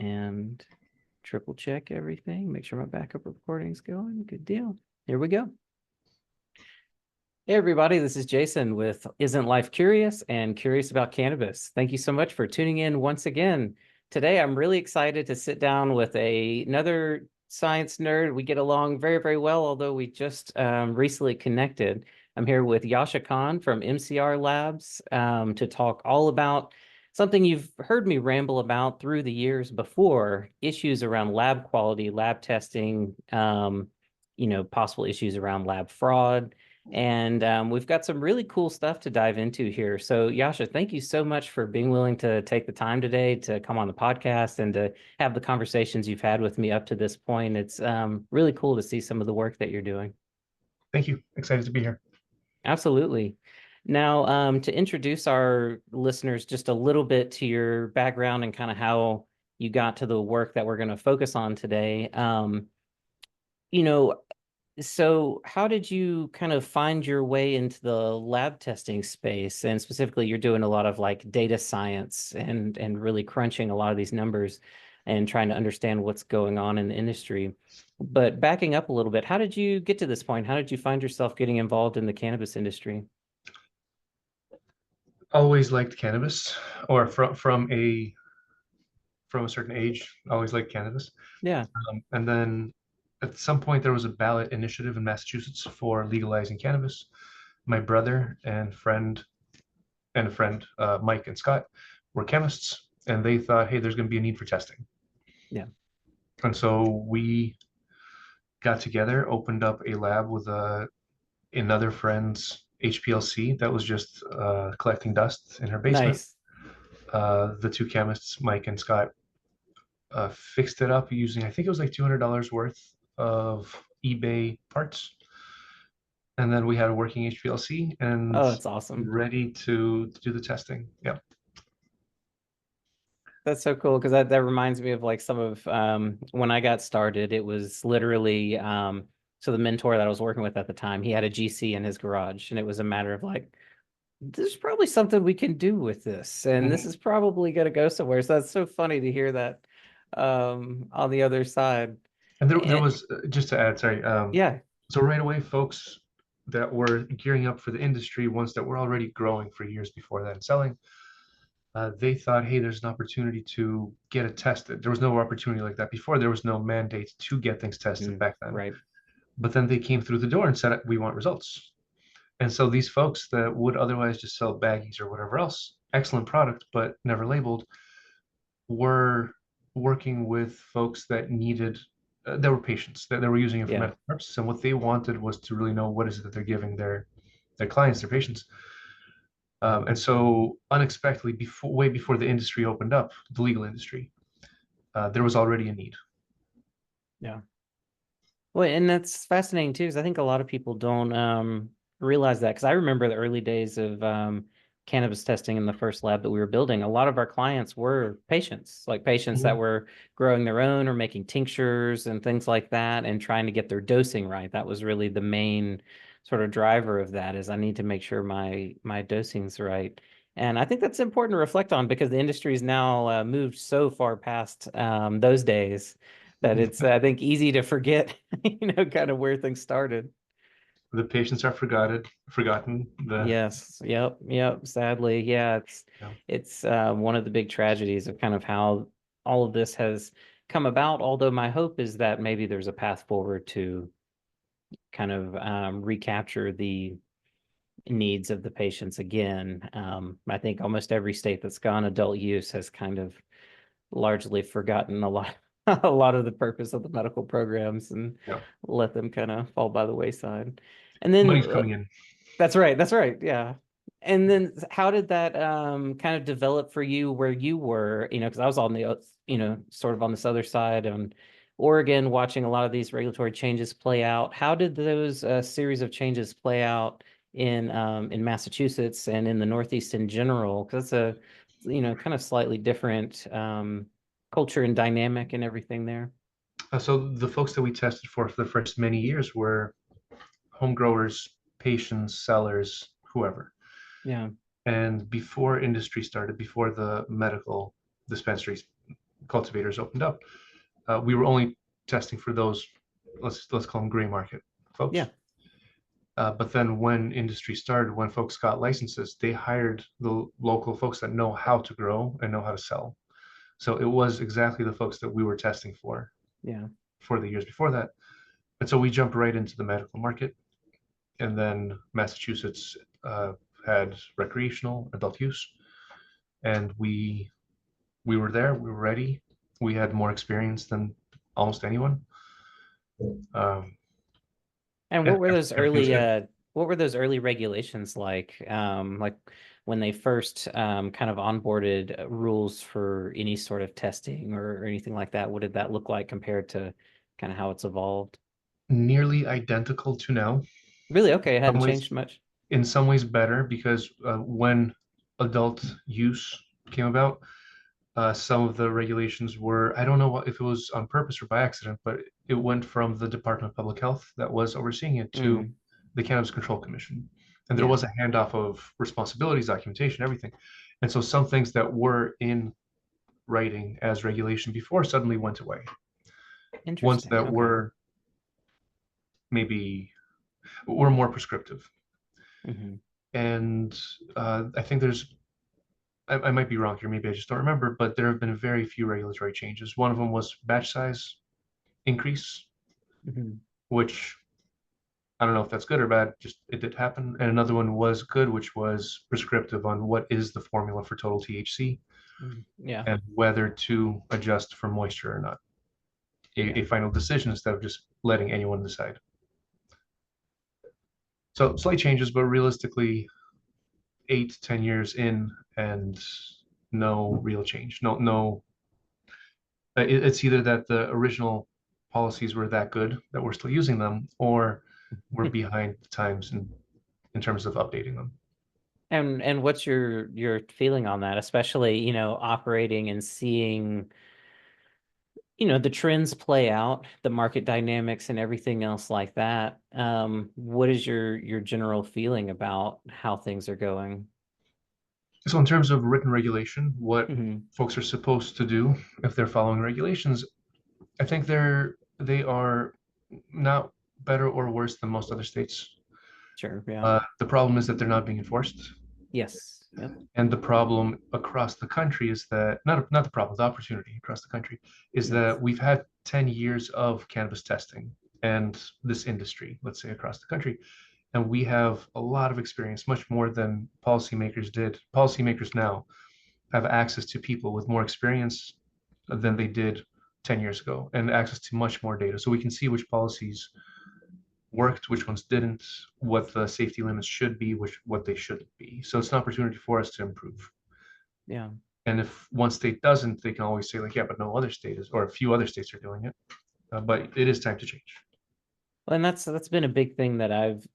and triple check everything. Make sure my backup recording's going. Good deal. Here we go. Hey, everybody, this is Jason with Isn't Life Curious and Curious About Cannabis. Thank you so much for tuning in once again. Today, I'm really excited to sit down with another science nerd. We get along very, very well, although we just recently connected. I'm here with Yasha Kahn from MCR Labs to talk all about something you've heard me ramble about through the years before, issues around lab quality, lab testing, possible issues around lab fraud. And we've got some really cool stuff to dive into here. So Yasha, thank you so much for being willing to take the time today to come on the podcast and to have the conversations you've had with me up to this point. It's really cool to see some of the work that you're doing. Thank you. Excited to be here. Absolutely. Now, to introduce our listeners just a little bit to your background and kind of how you got to the work that we're going to focus on today. So how did you kind of find your way into the lab testing space? And specifically, you're doing a lot of like data science and really crunching a lot of these numbers and trying to understand what's going on in the industry. But backing up a little bit, how did you get to this point? How did you find yourself getting involved in the cannabis industry? Always liked cannabis, or from a certain age, always liked cannabis. Yeah. And then at some point there was a ballot initiative in Massachusetts for legalizing cannabis. My brother and a friend, Mike and Scott, were chemists, and they thought, hey, there's going to be a need for testing. Yeah. And so we got together, opened up a lab with another friend's HPLC that was just collecting dust in her basement. Nice. The two chemists, Mike and Scott, fixed it up using, I think it was like $200 worth of eBay parts. And then we had a working HPLC and Oh, that's awesome. ready to do the testing. Yeah. That's so cool because that reminds me of like some of when I got started, it was literally so the mentor that I was working with at the time, he had a GC in his garage, and it was a matter of like, there's probably something we can do with this, and this Mhm. is probably gonna go somewhere. So that's so funny to hear that on the other side. And there And was, just to add, sorry. yeah, So right away, folks that were gearing up for the industry, ones that were already growing for years before that and selling, they thought, hey, there's an opportunity to get it tested. There was no opportunity like that before. There was no mandate to get things tested back then. right. But then they came through the door and said, we want results. And so these folks that would otherwise just sell baggies or whatever else, excellent product, but never labeled, were working with folks that needed, that were patients, that they were using it for Yeah. medical purposes. And what they wanted was to really know what is it that they're giving their clients, their patients. And so unexpectedly, way before the industry opened up, the legal industry, there was already a need. Yeah. Well, and that's fascinating too, because I think a lot of people don't realize that. Because I remember the early days of cannabis testing in the first lab that we were building. A lot of our clients were patients, like patients that Mhm. were growing their own or making tinctures and things like that, and trying to get their dosing right. That was really the main sort of driver of that. Is I need to make sure my dosing's right. And I think that's important to reflect on because the industry's now moved so far past those days that it's I think easy to forget, kind of where things started. The patients are forgotten. Yes, yep. Sadly, yeah, it's You know, it's one of the big tragedies of kind of how all of this has come about. Although my hope is that maybe there's a path forward to kind of recapture the needs of the patients again. I think almost every state that's gone adult use has kind of largely forgotten a lot a lot of the purpose of the medical programs and yeah. let them kind of fall by the wayside. And Money's then coming in. that's right, yeah. And then how did that kind of develop for you where you were, because I was on the sort of on this other side on Oregon watching a lot of these regulatory changes play out. How did those series of changes play out in Massachusetts and in the Northeast in general? Because it's a kind of slightly different culture and dynamic and everything there. So the folks that we tested for the first many years were home growers, patients, sellers, whoever. Yeah. And before industry started, before the medical dispensaries cultivators opened up, we were only testing for those, let's call them gray market folks. Yeah. But then when industry started, when folks got licenses, they hired the local folks that know how to grow and know how to sell. So it was exactly the folks that we were testing for Yeah. the years before that. And so we jumped right into the medical market. And then Massachusetts had recreational adult use. And we were there, we were ready. We had more experience than almost anyone. Um, And and everything's good. what were those early regulations like when they first kind of onboarded rules for any sort of testing or anything like that? What did that look like compared to kind of how it's evolved? Nearly identical to now. Really? Okay, it Some hadn't ways, changed much. in some ways better, because when adult use came about, some of the regulations were, I don't know if it was on purpose or by accident, but it went from the Department of Public Health that was overseeing it to Mm, the Cannabis Control Commission. And there yeah, was a handoff of responsibilities, documentation, everything. And so some things that were in writing as regulation before suddenly went away. Ones interesting. that Okay. maybe were more prescriptive. Hmm. And I think I might be wrong here, maybe I just don't remember, but there have been very few regulatory changes. One of them was batch size increase, Hmm. which I don't know if that's good or bad, just it did happen. And another one was good, which was prescriptive on what is the formula for total THC Yeah, and whether to adjust for moisture or not. yeah. A final decision instead of just letting anyone decide. So slight changes, but realistically, 8 to 10 years in and no real change. No, it's either that the original policies were that good that we're still using them, or we're behind the times in terms of updating them. And what's your feeling on that, especially, operating and seeing, the trends play out, the market dynamics and everything else like that. What is your general feeling about how things are going? So in terms of written regulation, what Hmm. folks are supposed to do if they're following regulations, I think they are not better or worse than most other states. Sure, yeah. The problem is that they're not being enforced. Yes. Yep. And the problem across the country is that not the problem, the opportunity across the country is Yes. that we've had 10 years of cannabis testing and this industry, let's say across the country. And we have a lot of experience, much more than policymakers did. Policymakers now have access to people with more experience than they did 10 years ago and access to much more data. So we can see which policies worked, which ones didn't, what the safety limits should be, what they shouldn't be. So it's an opportunity for us to improve. Yeah. And if one state doesn't, they can always say like, yeah, but no other state is, or a few other states are doing it. But it is time to change. Well, and that's been a big thing that I've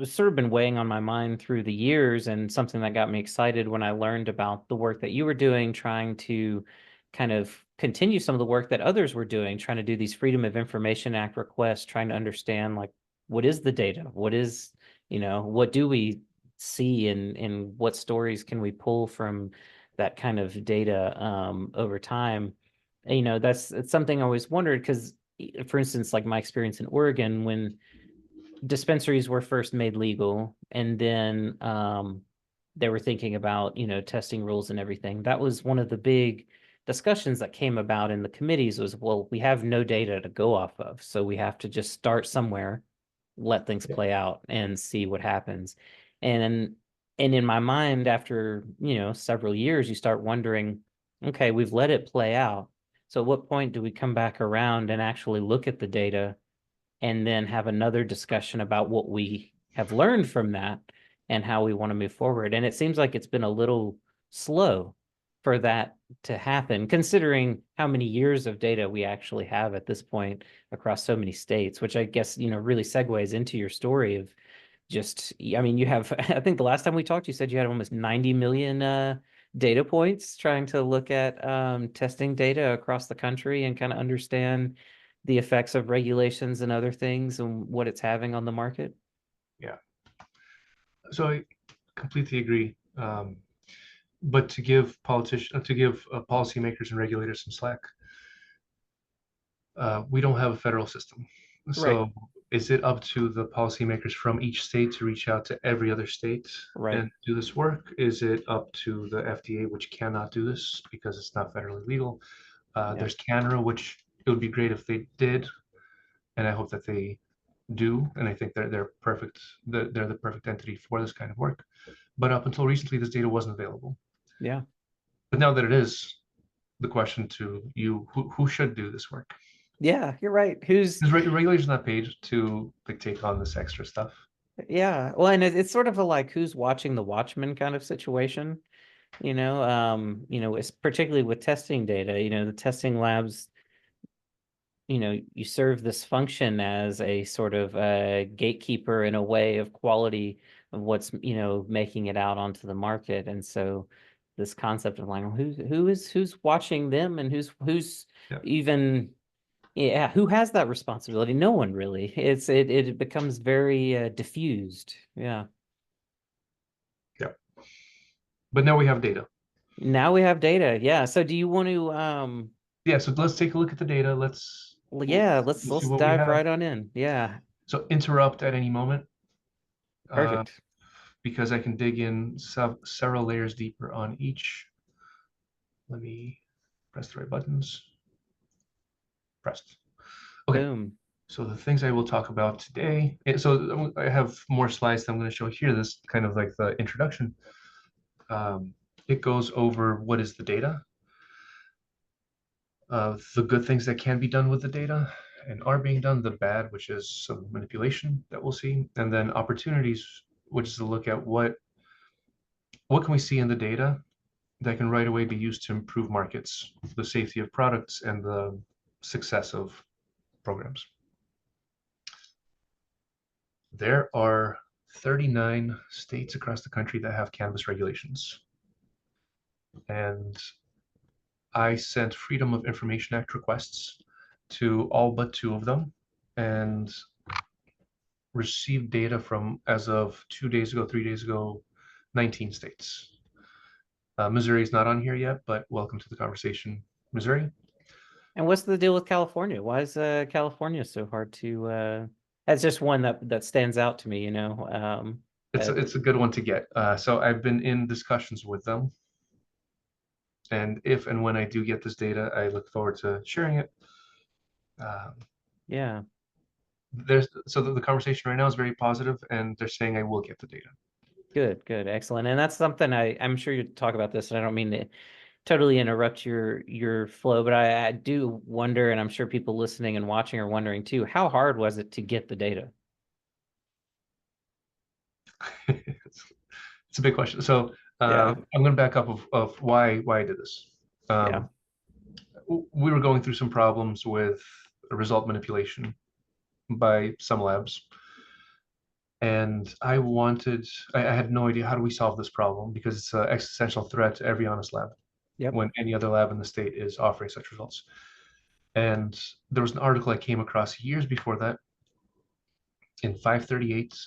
sort of been weighing on my mind through the years, and something that got me excited when I learned about the work that you were doing, trying to kind of continue some of the work that others were doing, trying to do these Freedom of Information Act requests, trying to understand like what is the data, what do we see, and what stories can we pull from that kind of data over time. And, it's something I always wondered because, for instance, like my experience in Oregon when dispensaries were first made legal, and then they were thinking about, testing rules and everything. That was one of the big discussions that came about in the committees was, well, we have no data to go off of, so we have to just start somewhere, let things Yeah. play out and see what happens. And and in my mind, after, several years, you start wondering, okay, we've let it play out. So at what point do we come back around and actually look at the data and then have another discussion about what we have learned from that and how we want to move forward? And it seems like it's been a little slow for that to happen, considering how many years of data we actually have at this point across so many states, which I guess, really segues into your story of just, I mean, you have, I think the last time we talked, you said you had almost 90 million data points trying to look at testing data across the country and kind of understand the effects of regulations and other things and what it's having on the market. Yeah. So I completely agree. but to give policymakers and regulators some slack, we don't have a federal system. Right. So is it up to the policymakers from each state to reach out to every other state Right. and do this work? Is it up to the FDA, which cannot do this because it's not federally legal? Yeah. There's CANRA, which it would be great if they did, and I hope that they do. And I think they're perfect. They're the perfect entity for this kind of work. But up until recently, this data wasn't available. Yeah. But now that it is, the question to you, who should do this work? Yeah, you're right. Who's There's regulations on that page to like take on this extra stuff. Yeah. Well, and it's sort of a like who's watching the watchman kind of situation, it's particularly with testing data, the testing labs, you serve this function as a sort of a gatekeeper in a way of quality of what's, making it out onto the market. And so this concept of like who's watching them and who's Yeah. even yeah, who has that responsibility? No one really. It becomes very diffused. Yeah. Yeah. But now we have data. Now we have data. Yeah. So do you want to Yeah, so let's take a look at the data. yeah, let's We'll see let's what we dive have. right on in. Yeah. So interrupt at any moment, Perfect. because I can dig in several layers deeper on each. Let me press the right buttons. Pressed. Okay. Boom. So the things I will talk about today. So I have more slides that I'm going to show here. This kind of like the introduction. It goes over what is the data, the good things that can be done with the data and are being done, the bad, which is some manipulation that we'll see, and then opportunities, which is to look at what can we see in the data that can right away be used to improve markets, the safety of products, and the success of programs. There are 39 states across the country that have cannabis regulations. And I sent Freedom of Information Act requests to all but 2 of them and received data from, as of 2 days ago, 3 days ago, 19 states. Missouri is not on here yet, but welcome to the conversation, Missouri. And what's the deal with California? Why is California so hard to that's just one that stands out to me, It's a good one to get. So I've been in discussions with them. And if and when I do get this data, I look forward to sharing it. Yeah. So the conversation right now is very positive, and they're saying I will get the data. Good, excellent. And that's something I'm sure you talk about this, and I don't mean to totally interrupt your flow, but I do wonder, and I'm sure people listening and watching are wondering too, how hard was it to get the data? It's a big question. So Yeah. I'm going to back up of why I did this. Yeah. We were going through some problems with result manipulation by some labs. And I had no idea how do we solve this problem because it's an existential threat to every honest lab Yep. when any other lab in the state is offering such results. And there was an article I came across years before that in 538.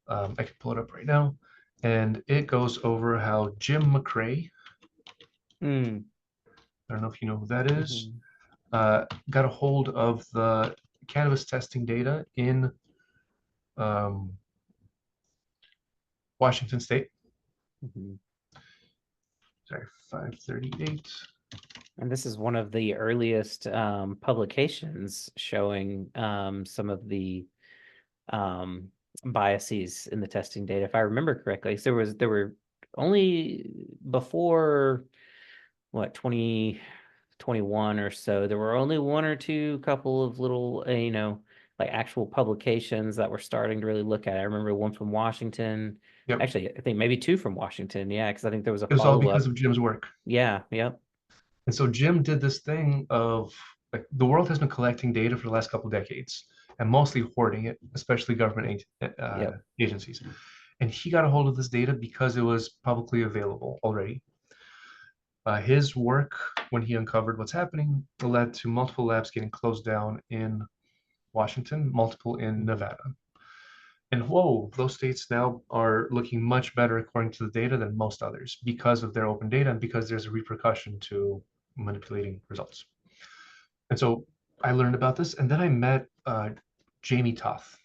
I can pull it up right now. And it goes over how Jim McRae, Mm. I don't know if you know who that is, got a hold of the cannabis testing data in Washington State. Sorry, 538. And this is one of the earliest publications showing some of the biases in the testing data, if I remember correctly. So there were only before what 2021 or so, there were only one or two couple of little like actual publications that were starting to really look at it. I remember one from Washington. Yep. Actually, I think maybe two from Washington. Yeah, because I think there was a It was all follow-up. because of Jim's work. Yeah, yep. And so Jim did this thing of like the world has been collecting data for the last couple of decades and mostly hoarding it, especially government Yep. agencies. And he got a hold of this data because it was publicly available already. His work, when he uncovered what's happening, led to multiple labs getting closed down in Washington, multiple in Nevada. And whoa, those states now are looking much better according to the data than most others because of their open data and because there's a repercussion to manipulating results. And so I learned about this, and then I met Jamie Toth,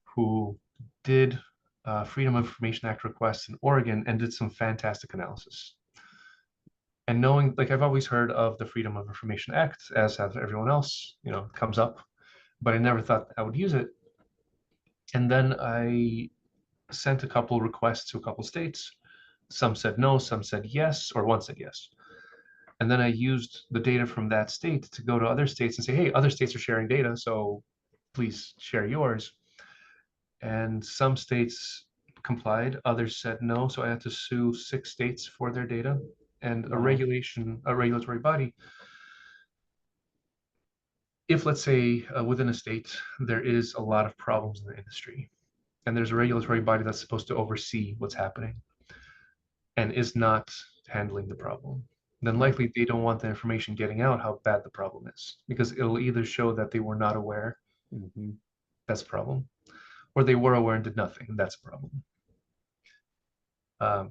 who did Freedom of Information Act requests in Oregon and did some fantastic analysis. And knowing, like, I've always heard of the Freedom of Information Act, as have everyone else, you know, comes up, but I never thought I would use it. And then I sent a couple requests to a couple states. Some said no, some said yes, or one said yes. And then I used the data from that state to go to other states and say, hey, other states are sharing data, so please share yours. And some states complied, others said no. So I had to sue 6 states for their data. And a Wow. regulatory body, if let's say within a state there is a lot of problems in the industry, and there's a regulatory body that's supposed to oversee what's happening and is not handling the problem, then Right. likely they don't want the information getting out how bad the problem is, because it'll either show that they were not aware, Hmm. that's a problem, or they were aware and did nothing, and that's a problem.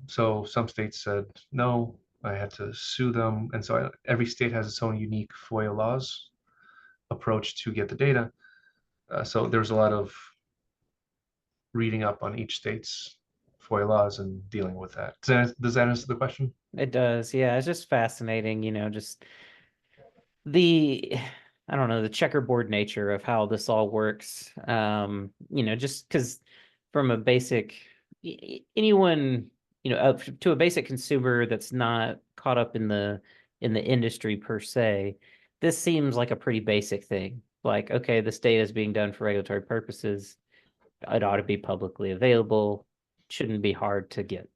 So some states said no. I had to sue them, and so every state has its own unique FOIA laws approach to get the data. So there's a lot of reading up on each state's FOIA laws and dealing with that. Does that answer the question? It does. Yeah, it's just fascinating, just the I don't know, the checkerboard nature of how this all works. Just because from a basic anyone, up to a basic consumer that's not caught up in the industry per se, this seems like a pretty basic thing. Like, okay, this data is being done for regulatory purposes. It ought to be publicly available. Shouldn't be hard to get.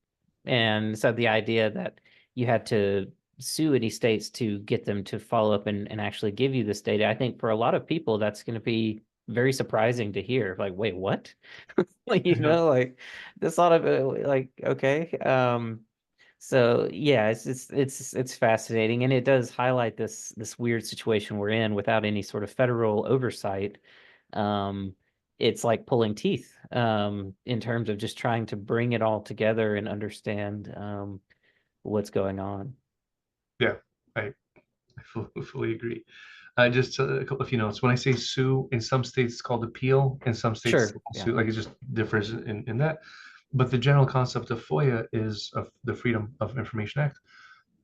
And so the idea that you had to sue any states to get them to follow up and actually give you this data, I think for a lot of people, that's going to be very surprising to hear. Like, wait, what? Like, I know. like this ought to be like, okay. So yeah, it's fascinating, and it does highlight this weird situation we're in without any sort of federal oversight. Um, it's like pulling teeth in terms of just trying to bring it all together and understand what's going on. Yeah, I fully agree. Just a couple of few notes. When I say sue, in some states it's called appeal, in some states it's Sure, called yeah, sue. Like it just differs in that. But the general concept of FOIA is of the Freedom of Information Act,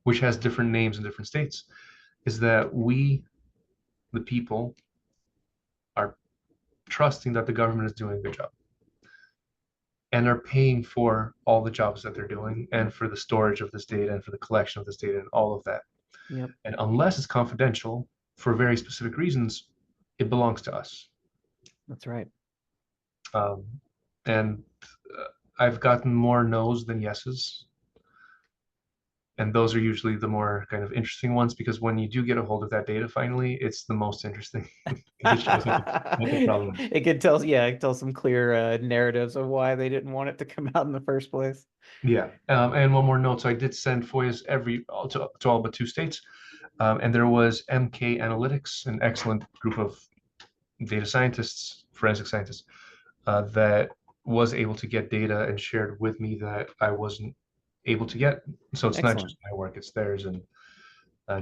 which has different names in different states, is that we, the people, are trusting that the government is doing a good job and are paying for all the jobs that they're doing and for the storage of this data and for the collection of this data and all of that. yep, And unless it's confidential for very specific reasons, it belongs to us. that's right. Um, and I've gotten more no's than yeses. And those are usually the more kind of interesting ones, because when you do get a hold of that data finally, it's the most interesting because it shows what the problem is. It could tell, yeah, it could tell some clear narratives of why they didn't want it to come out in the first place. Yeah. And one more note. So I did send FOIAs to all but 2 states. And there was MK Analytics, an excellent group of data scientists, forensic scientists, that was able to get data and shared with me that I wasn't able to get. So it's not Excellent. just my work; it's theirs and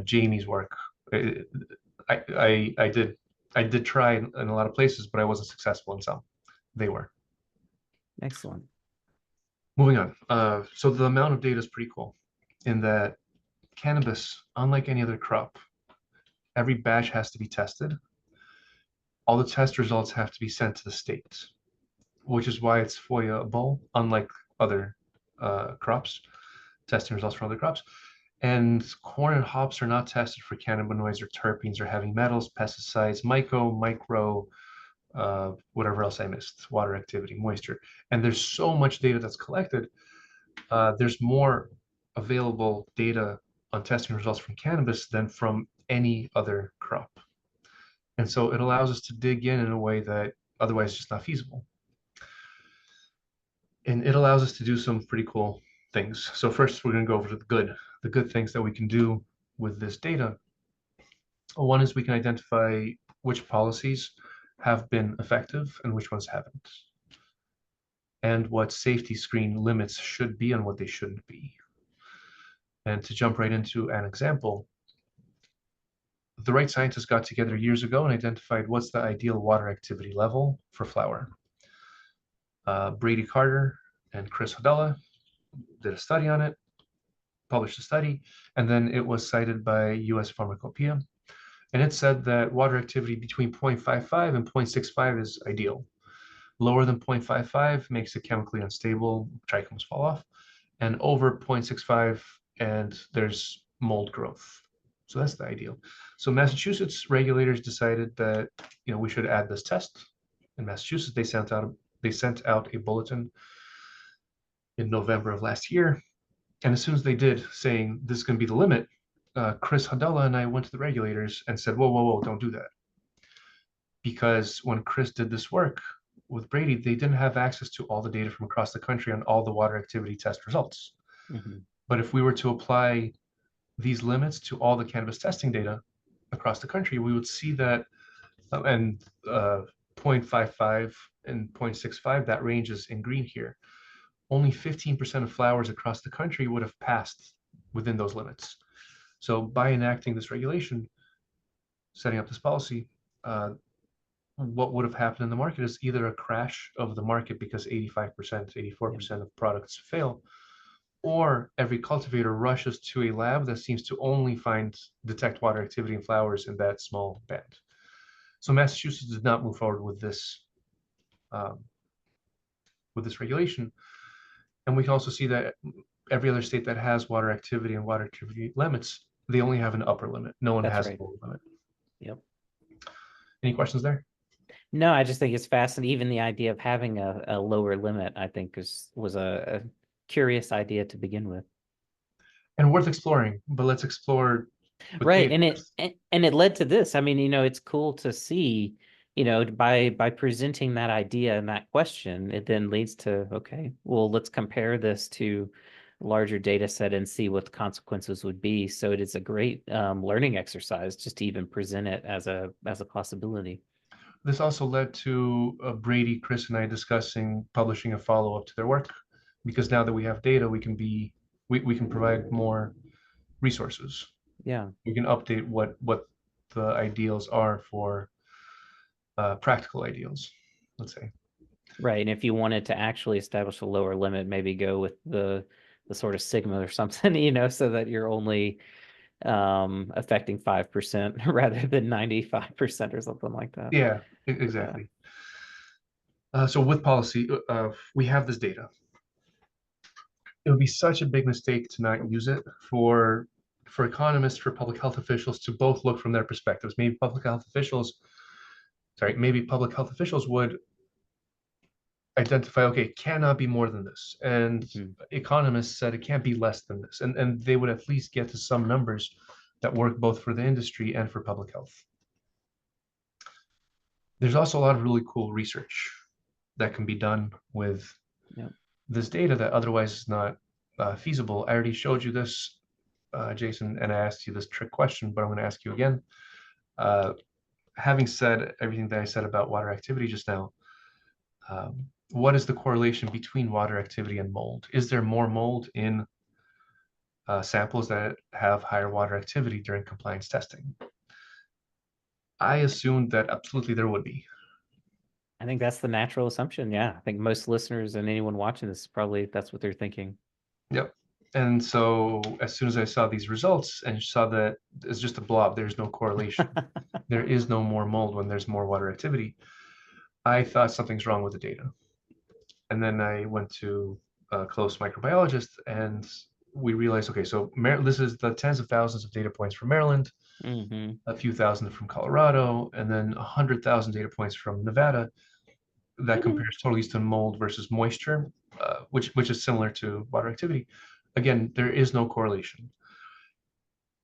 Jamie's work. I did try in a lot of places, but I wasn't successful in some. They were. Excellent. Moving on. So the amount of data is pretty cool in that cannabis, unlike any other crop, every batch has to be tested. All the test results have to be sent to the state, which is why it's FOIA-able, unlike other crops, testing results for other crops. And corn and hops are not tested for cannabinoids or terpenes or heavy metals, pesticides, micro, whatever else I missed, water activity, moisture. And there's so much data that's collected. There's more available data on testing results from cannabis than from any other crop. And so it allows us to dig in a way that otherwise is just not feasible. And it allows us to do some pretty cool things. So first, we're going to go over to the good things that we can do with this data. One is we can identify which policies have been effective and which ones haven't. and what safety screen limits should be and what they shouldn't be. And to jump right into an example, the right scientists got together years ago and identified what's the ideal water activity level for flower. Brady Carter and Chris Hodella did a study on it, published a study, and then it was cited by US Pharmacopoeia. And it said that water activity between 0.55 and 0.65 is ideal. Lower than 0.55 makes it chemically unstable, trichomes fall off, and over 0.65 and there's mold growth. So that's the ideal. So Massachusetts regulators decided that we should add this test. In Massachusetts, they sent out a bulletin in November of last year. And as soon as they did, saying this is going to be the limit, Chris Hodella and I went to the regulators and said, whoa, whoa, whoa, don't do that. Because when Chris did this work with Brady, they didn't have access to all the data from across the country on all the water activity test results. Mm-hmm. But if we were to apply these limits to all the cannabis testing data across the country, we would see that, and 0.55 and 0.65, that range is in green here. Only 15% of flowers across the country would have passed within those limits. So by enacting this regulation, setting up this policy, what would have happened in the market is either a crash of the market because 85%, 84% of products fail, or every cultivator rushes to a lab that seems to only detect water activity in flowers in that small band. So Massachusetts did not move forward with this regulation. And we can also see that every other state that has water activity and water activity limits, they only have an upper limit. No one has a lower limit. Yep. Any questions there? No, I just think it's fascinating. Even the idea of having a lower limit, I think was a curious idea to begin with. And worth exploring, but let's explore. Right. And it led to this. I mean, it's cool to see, by presenting that idea and that question, it then leads to, okay, well, let's compare this to larger data set and see what the consequences would be. So it is a great learning exercise just to even present it as a possibility. This also led to Brady, Chris, and I discussing publishing a follow-up to their work, because now that we have data, we can provide more resources. Yeah. We can update what the ideals are for practical ideals, let's say. Right. And if you wanted to actually establish a lower limit, maybe go with the sort of sigma or something, so that you're only affecting 5% rather than 95% or something like that. Yeah, exactly. So with policy, we have this data. It would be such a big mistake to not use it for economists, for public health officials to both look from their perspectives. Maybe public health officials would identify, okay, it cannot be more than this. And economists said it can't be less than this. And they would at least get to some numbers that work both for the industry and for public health. There's also a lot of really cool research that can be done with this data that otherwise is not feasible. I already showed you this, Jason, and I asked you this trick question, but I'm going to ask you again. Having said everything that I said about water activity just now, what is the correlation between water activity and mold? Is there more mold in samples that have higher water activity during compliance testing? I assumed that absolutely there would be. I think that's the natural assumption. Yeah. I think most listeners and anyone watching this, probably that's what they're thinking. Yep. And so as soon as I saw these results and saw that it's just a blob, there's no correlation. There is no more mold when there's more water activity, I thought something's wrong with the data. And then I went to a close microbiologist and we realized, okay, so this is the tens of thousands of data points from Maryland, a few thousand from Colorado, and then 100,000 data points from Nevada that compares total yeast and mold versus moisture, which is similar to water activity. Again, there is no correlation.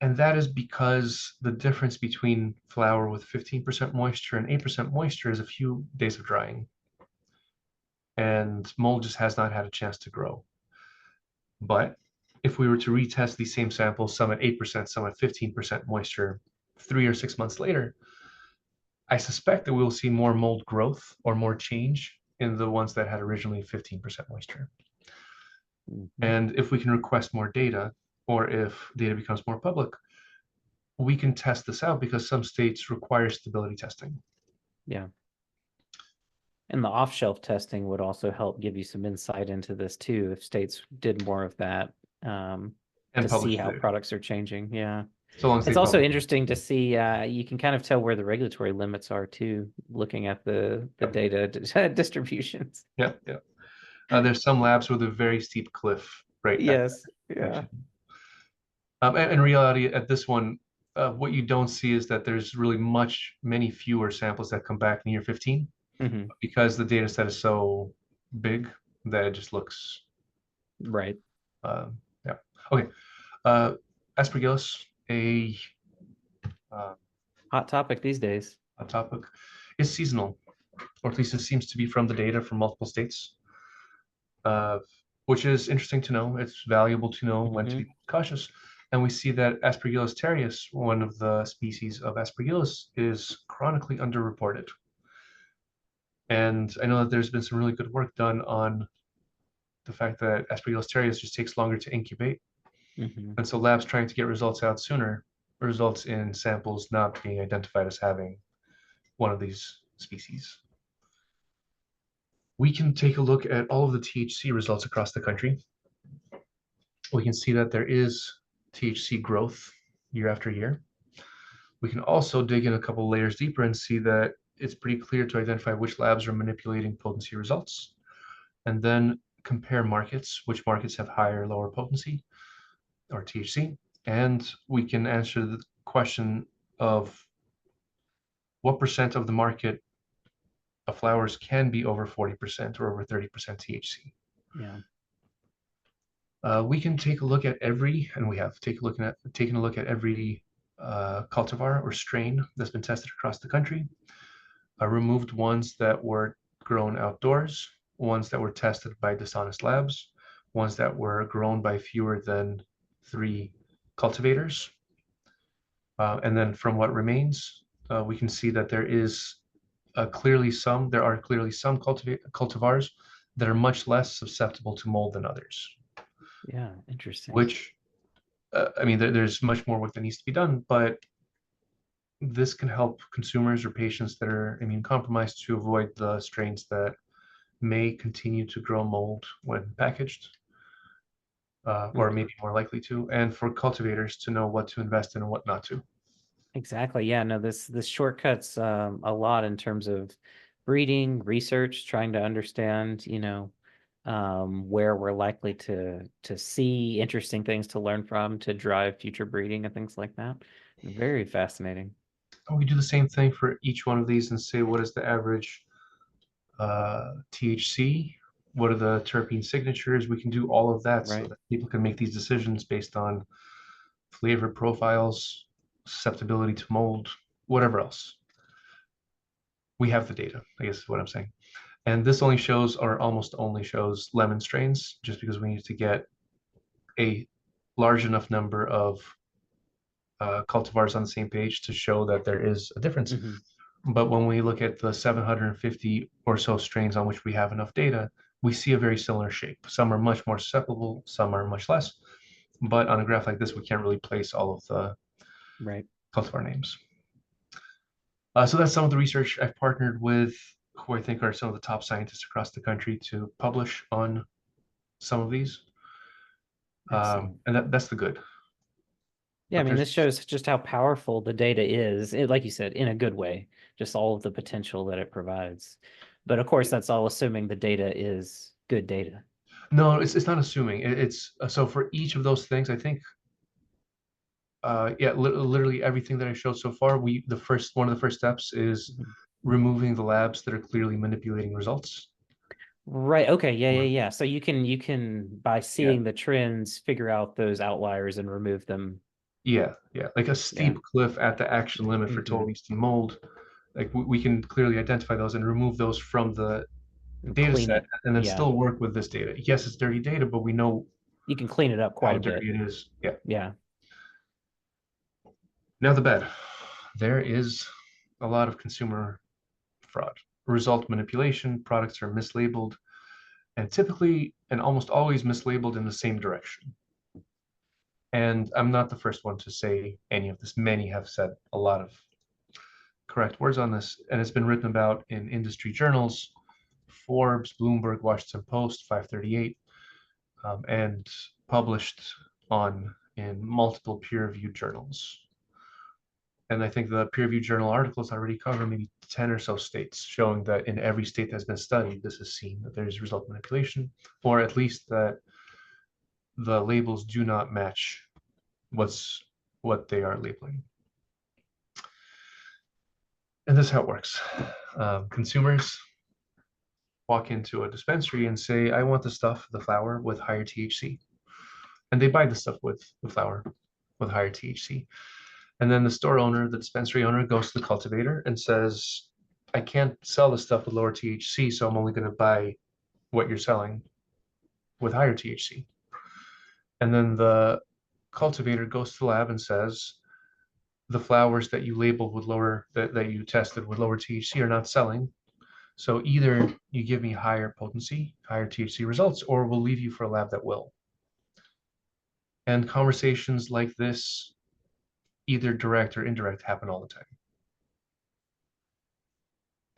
And that is because the difference between flower with 15% moisture and 8% moisture is a few days of drying. And mold just has not had a chance to grow. But if we were to retest these same samples, some at 8%, some at 15% moisture, 3 or 6 months later, I suspect that we'll see more mold growth or more change in the ones that had originally 15% moisture. Mhm. And if we can request more data, or if data becomes more public, we can test this out because some states require stability testing. Yeah. And the off-shelf testing would also help give you some insight into this too, if states did more of that, And to publish see how data. products are changing. Yeah. So long as they It's also publish. interesting to see, you can kind of tell where the regulatory limits are too, looking at the Yep. data distributions. Yeah, yeah. There's some labs with a very steep cliff right at Yes. that Yeah. section. And in reality, at this one, what you don't see is that there's really many fewer samples that come back in year 15 Hmm. because the data set is so big that it just looks, Right. yeah. Okay. Uh, Aspergillus, uh, Hot topic these days. a topic, is seasonal, or at least it seems to be from the data from multiple states, uh, which is interesting to know. It's valuable to know when to Hmm. be cautious. And we see that Aspergillus terreus, one of the species of Aspergillus, is chronically underreported. And I know that there's been some really good work done on the fact that Aspergillus terreus just takes longer to incubate. Hmm. And so labs trying to get results out sooner results in samples not being identified as having one of these species. We can take a look at all of the THC results across the country. We can see that there is THC growth year after year. We can also dig in a couple layers deeper and see that it's pretty clear to identify which labs are manipulating potency results, and then compare markets, which markets have higher or lower potency or THC. And we can answer the question of what percent of the market of flowers can be over 40% or over 30% THC. Yeah. We can take a look at every, and we have taken a look at every cultivar or strain that's been tested across the country. Removed ones that were grown outdoors, ones that were tested by dishonest labs, ones that were grown by fewer than 3 cultivators. And then from what remains, we can see that there are clearly some cultivars that are much less susceptible to mold than others, Yeah. Interesting. which, I mean, there's much more work that needs to be done, but this can help consumers or patients that are immune compromised to avoid the strains that may continue to grow mold when packaged, or maybe more likely to, and for cultivators to know what to invest in and what not to. Exactly. Yeah, no, this shortcuts a lot in terms of breeding, research, trying to understand, where we're likely to see interesting things to learn from to drive future breeding and things like that. Very fascinating. We do the same thing for each one of these and say what is the average THC, what are the terpene signatures. We can do all of that so Right. that people can make these decisions based on flavor profiles, susceptibility to mold, whatever else. We have the data, I guess is what I'm saying. And this only shows, or almost only shows, lemon strains, just because we need to get a large enough number of cultivars on the same page to show that there is a difference. Hmm. But when we look at the 750 or so strains on which we have enough data, we see a very similar shape. Some are much more susceptible, some are much less. But on a graph like this, we can't really place all of the Right. cultivar names. So that's some of the research. I've partnered with who I think are some of the top scientists across the country to publish on some of these. Excellent. And that's the good. Yeah, I But mean, there's, this shows just how powerful the data is, like you said, in a good way, just all of the potential that it provides. But of course, that's all assuming the data is good data. no, it's not assuming. It's so for each of those things, I think, yeah, literally everything that I showed so far, one of the first steps is Mhm. removing the labs that are clearly manipulating results. Right. Okay. Yeah. Yeah. Or, Yeah. So you can by yeah, seeing the trends figure out those outliers and remove them. yeah, like a Yeah. steep cliff at the action limit for Hmm. total yeast mold. Like we can clearly identify those and remove those from the And data clean set it. and then Yeah. still work with this data. Yes, it's dirty data, but we know You can clean it up quite how a bit. dirty it is. Yeah. Yeah. Now the bed. There is a lot of consumer fraud, result manipulation. Products are mislabeled, and typically and almost always mislabeled in the same direction. And I'm not the first one to say any of this. Many have said a lot of correct words on this, and it's been written about in industry journals, Forbes, Bloomberg, Washington Post, 538, and published in multiple peer-reviewed journals. And I think the peer-reviewed journal articles already cover maybe 10 or so states, showing that in every state that has been studied, this is seen, that there's result manipulation, or at least that the labels do not match what they are labeling. And this is how it works. Consumers walk into a dispensary and say, I want the flower with higher THC. And they buy the stuff with the flower with higher THC. And then the store owner, the dispensary owner, goes to the cultivator and says, I can't sell the stuff with lower THC, so I'm only going to buy what you're selling with higher THC. And then the cultivator goes to the lab and says, the flowers that you labeled with lower, that you tested with lower THC are not selling. So either you give me higher potency, higher THC results, or we'll leave you for a lab that will. And conversations like this, either direct or indirect, happen all the time.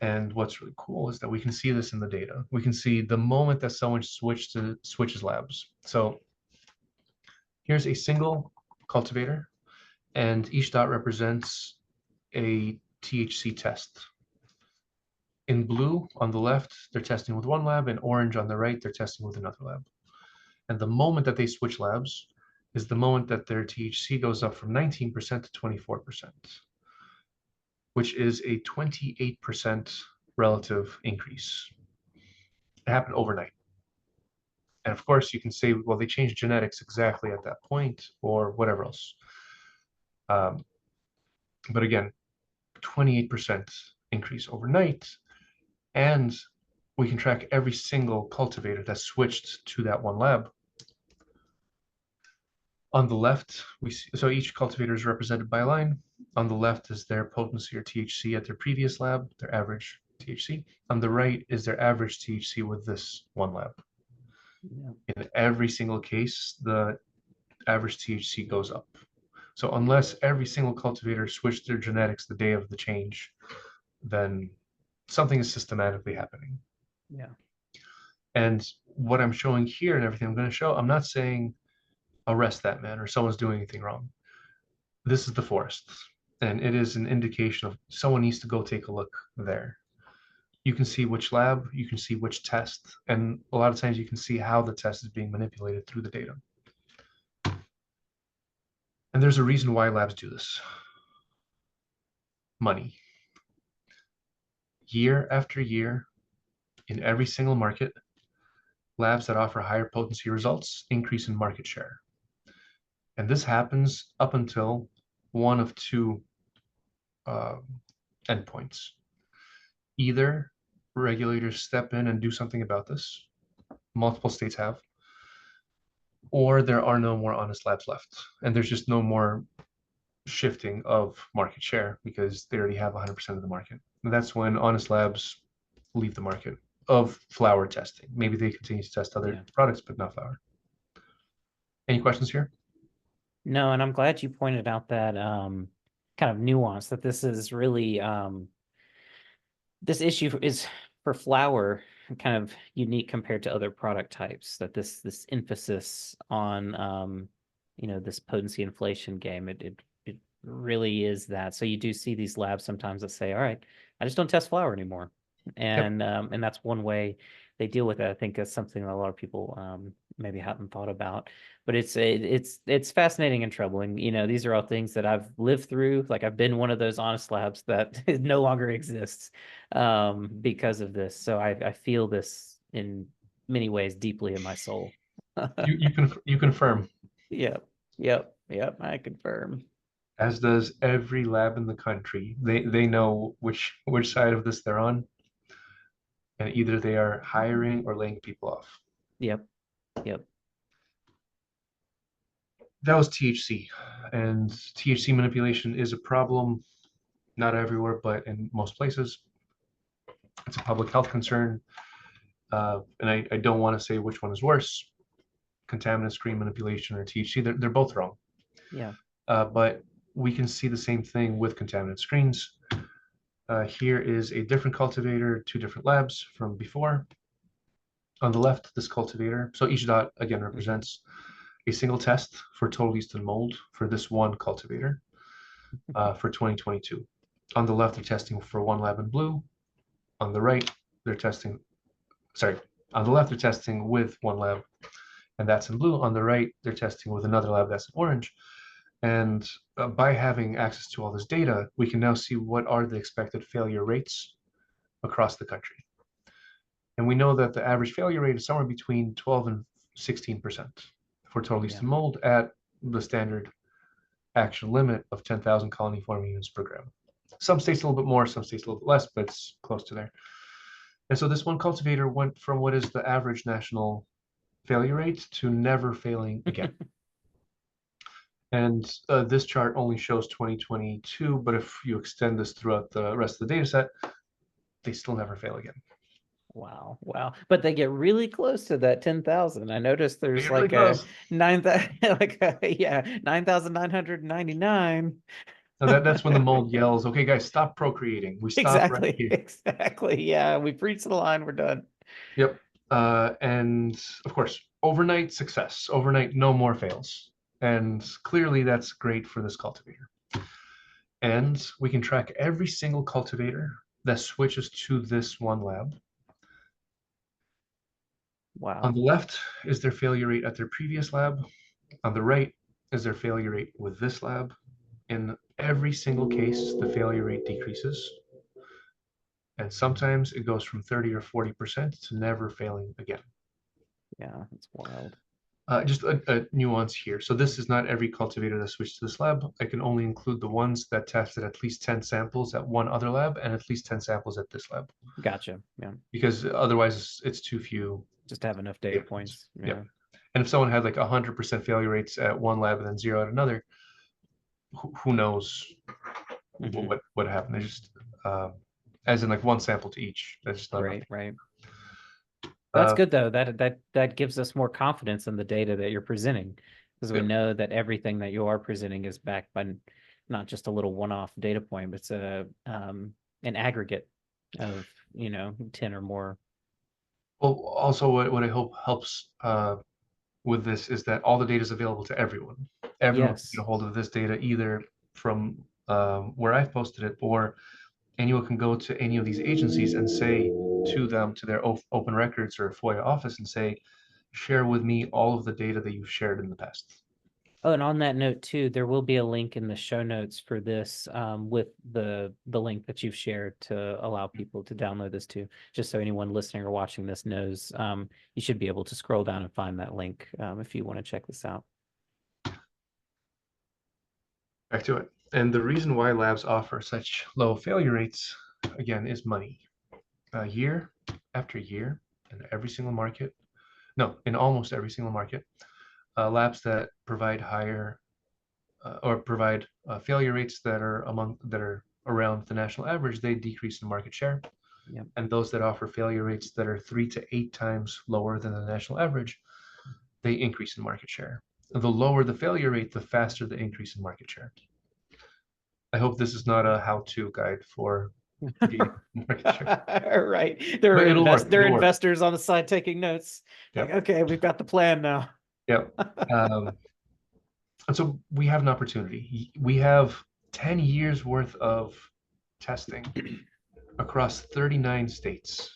And what's really cool is that we can see this in the data. We can see the moment that someone switches labs. So here's a single cultivator, and each dot represents a THC test. In blue on the left, they're testing with one lab, and orange on the right, they're testing with another lab. And the moment that they switch labs is the moment that their THC goes up from 19% to 24%, which is a 28% relative increase. It happened overnight. And of course, you can say, well, they changed genetics exactly at that point or whatever else. But again, 28% increase overnight. And we can track every single cultivator that switched to that one lab. On the left, we see, so each cultivator is represented by a line. On the left is their potency or THC at their previous lab, their average THC. On the right is their average THC with this one lab. Yeah. In every single case, the average THC goes up. So unless every single cultivator switched their genetics the day of the change, then something is systematically happening. Yeah. And what I'm showing here and everything I'm going to show, I'm not saying arrest that man or someone's doing anything wrong. This is the forest, and it is an indication of someone needs to go take a look there. You can see which lab, you can see which test, and a lot of times you can see how the test is being manipulated through the data. And there's a reason why labs do this. Money. Year after year, in every single market, labs that offer higher potency results increase in market share. And this happens up until one of two endpoints. Either regulators step in and do something about this, multiple states have, or there are no more honest labs left. And there's just no more shifting of market share because they already have 100% of the market. And that's when honest labs leave the market of flower testing. Maybe they continue to test other products, but not flower. Any questions here? No, and I'm glad you pointed out that kind of nuance, that this is really this issue is for flower kind of unique compared to other product types, that this emphasis on this potency inflation game, it really is that. So you do see these labs sometimes that say, all right, I just don't test flower anymore. And and that's one way they deal with it. I think that's something that a lot of people maybe haven't thought about. But it's fascinating and troubling. These are all things that I've lived through. Like I've been one of those honest labs that no longer exists because of this. So I feel this in many ways deeply in my soul. You confirm. Yep. I confirm. As does every lab in the country. They know which side of this they're on, and either they are hiring or laying people off. Yep. That was THC, and THC manipulation is a problem, not everywhere, but in most places. It's a public health concern. And I don't want to say which one is worse, contaminant screen manipulation or THC. They're both wrong. Yeah. But we can see the same thing with contaminant screens. Here is a different cultivator, two different labs from before. On the left, this cultivator. So each dot again represents a single test for total yeast and mold for this one cultivator for 2022. On the left, they're testing for one lab in blue. On the right, they're testing, sorry, on the left, they're testing with one lab, and that's in blue. On the right, they're testing with another lab that's in orange. And by having access to all this data, we can now see what are the expected failure rates across the country. And we know that the average failure rate is somewhere between 12 and 16% for total yeast and mold at the standard action limit of 10,000 colony forming units per gram. Some states a little bit more, some states a little bit less, but it's close to there. And so this one cultivator went from what is the average national failure rate to never failing again. And this chart only shows 2022, but if you extend this throughout the rest of the data set, they still never fail again. Wow. Wow. But they get really close to that 10,000. I noticed there's Really like close. a 9,000, like yeah, 9,999. Now that's when the mold yells, okay, guys, stop procreating. We stop right Exactly. here. Exactly. Yeah. We preach the line. We're done. Yep. And of course, overnight success, overnight, no more fails. And clearly that's great for this cultivator. And we can track every single cultivator that switches to this one lab. Wow. On the left is their failure rate at their previous lab. On the right is their failure rate with this lab. In every single case, the failure rate decreases. And sometimes it goes from 30 or 40% to never failing again. Yeah, that's wild. Just a nuance here. So this is not every cultivator that switched to this lab. I can only include the ones that tested at least 10 samples at one other lab and at least 10 samples at this lab. Gotcha. Yeah. Because otherwise it's too few. Just to have enough data points. Yeah. And if someone had like 100% failure rates at one lab and then zero at another, who knows what happened? They just as in like one sample to each. That's just not right. Right. That's good though. That gives us more confidence in the data that you're presenting, because we know that everything that you are presenting is backed by not just a little one-off data point, but it's an aggregate of 10 or more. Well, also what I hope helps with this is that all the data is available to everyone. Everyone can get a hold of this data either from where I've posted it, or anyone can go to any of these agencies and say to them, to their open records or FOIA office, and say, share with me all of the data that you've shared in the past. Oh, and on that note too, there will be a link in the show notes for this with the link that you've shared to allow people to download this too. Just so anyone listening or watching this knows, you should be able to scroll down and find that link if you want to check this out. Back to it. And the reason why labs offer such low failure rates, again, is money. Year after year, in every single market, no, in almost every single market, labs that provide higher or provide failure rates that are around the national average, they decrease in market share. Yep. And those that offer failure rates that are 3 to 8 times lower than the national average, they increase in market share. The lower the failure rate, the faster the increase in market share. I hope this is not a how-to guide for market share. Right. There are investors on the side taking notes. Yep. Like, okay, we've got the plan now. Yep. And so we have an opportunity. We have 10 years worth of testing across 39 states.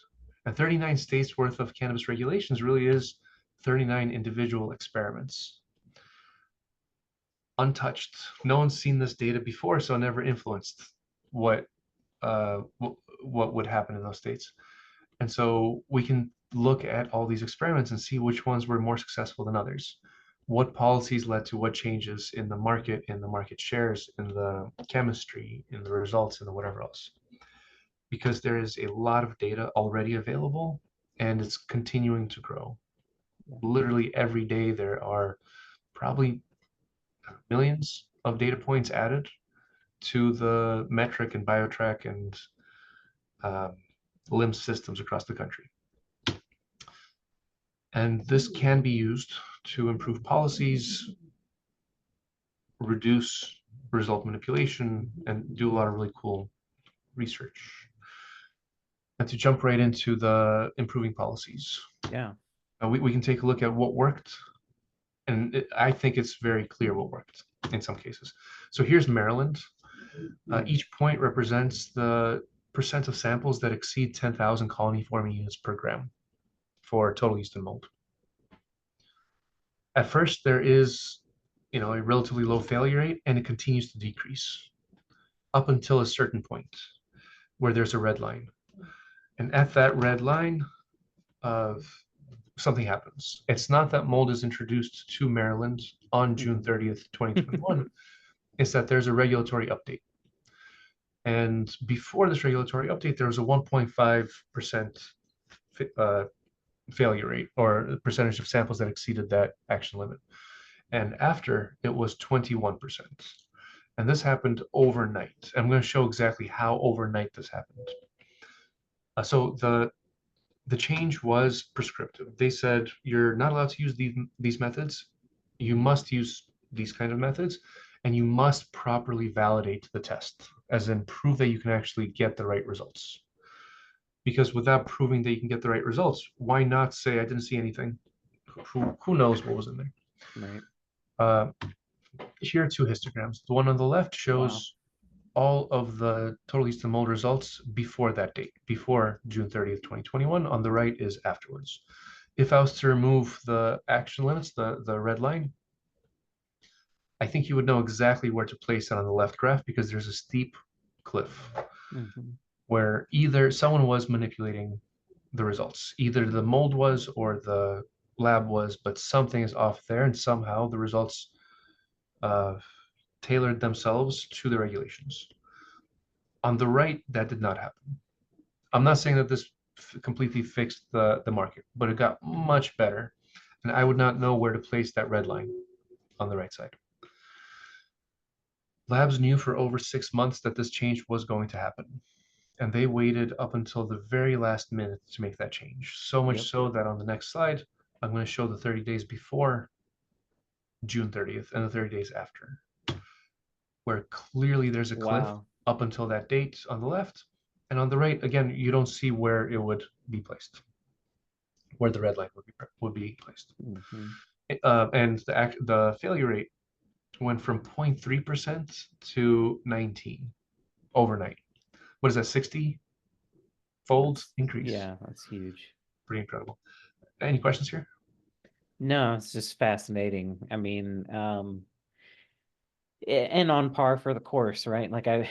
And 39 states worth of cannabis regulations really is 39 individual experiments. Untouched. No one's seen this data before, so it never influenced what would happen in those states. And so we can look at all these experiments and see which ones were more successful than others. What policies led to what changes in the market shares, in the chemistry, in the results, and the whatever else. Because there is a lot of data already available, and it's continuing to grow. Literally every day there are probably millions of data points added to the metric and BioTrack and limb systems across the country. And this can be used to improve policies, reduce result manipulation, and do a lot of really cool research. And to jump right into the improving policies, Yeah. we can take a look at what worked, and I think it's very clear what worked in some cases. So here's Maryland. Each point represents the percent of samples that exceed 10,000 colony forming units per gram for total yeast and mold. At first, there is, a relatively low failure rate, and it continues to decrease up until a certain point where there's a red line. And at that red line, something happens. It's not that mold is introduced to Maryland on June 30th, 2021. It's that there's a regulatory update. And before this regulatory update, there was a 1.5% failure rate, or percentage of samples that exceeded that action limit. And after, it was 21%. And this happened overnight. I'm going to show exactly how overnight this happened. So the change was prescriptive. They said you're not allowed to use these methods. You must use these kind of methods, and you must properly validate the test, as in prove that you can actually get the right results. Because without proving that you can get the right results, why not say I didn't see anything? Who knows what was in there? Right. Here are two histograms. The one on the left shows all of the total yeast and mold results before that date, before June 30th, 2021. On the right is afterwards. If I was to remove the action limits, the red line, I think you would know exactly where to place it on the left graph, because there's a steep cliff where either someone was manipulating the results, either the mold was or the lab was, but something is off there, and somehow the results tailored themselves to the regulations. On the right, that did not happen. I'm not saying that this completely fixed the market, but it got much better, and I would not know where to place that red line on the right side. Labs knew for over 6 months that this change was going to happen, and they waited up until the very last minute to make that change. So much so that on the next slide, I'm going to show the 30 days before June 30th and the 30 days after, where clearly there's a cliff up until that date on the left. And on the right, again, you don't see where it would be placed, where the red line would be placed. And the failure rate went from 0.3% to 19 overnight. What is that, 60-fold increase? Yeah, that's huge. Pretty incredible. Any questions here? No, it's just fascinating. I mean, and on par for the course, right? Like I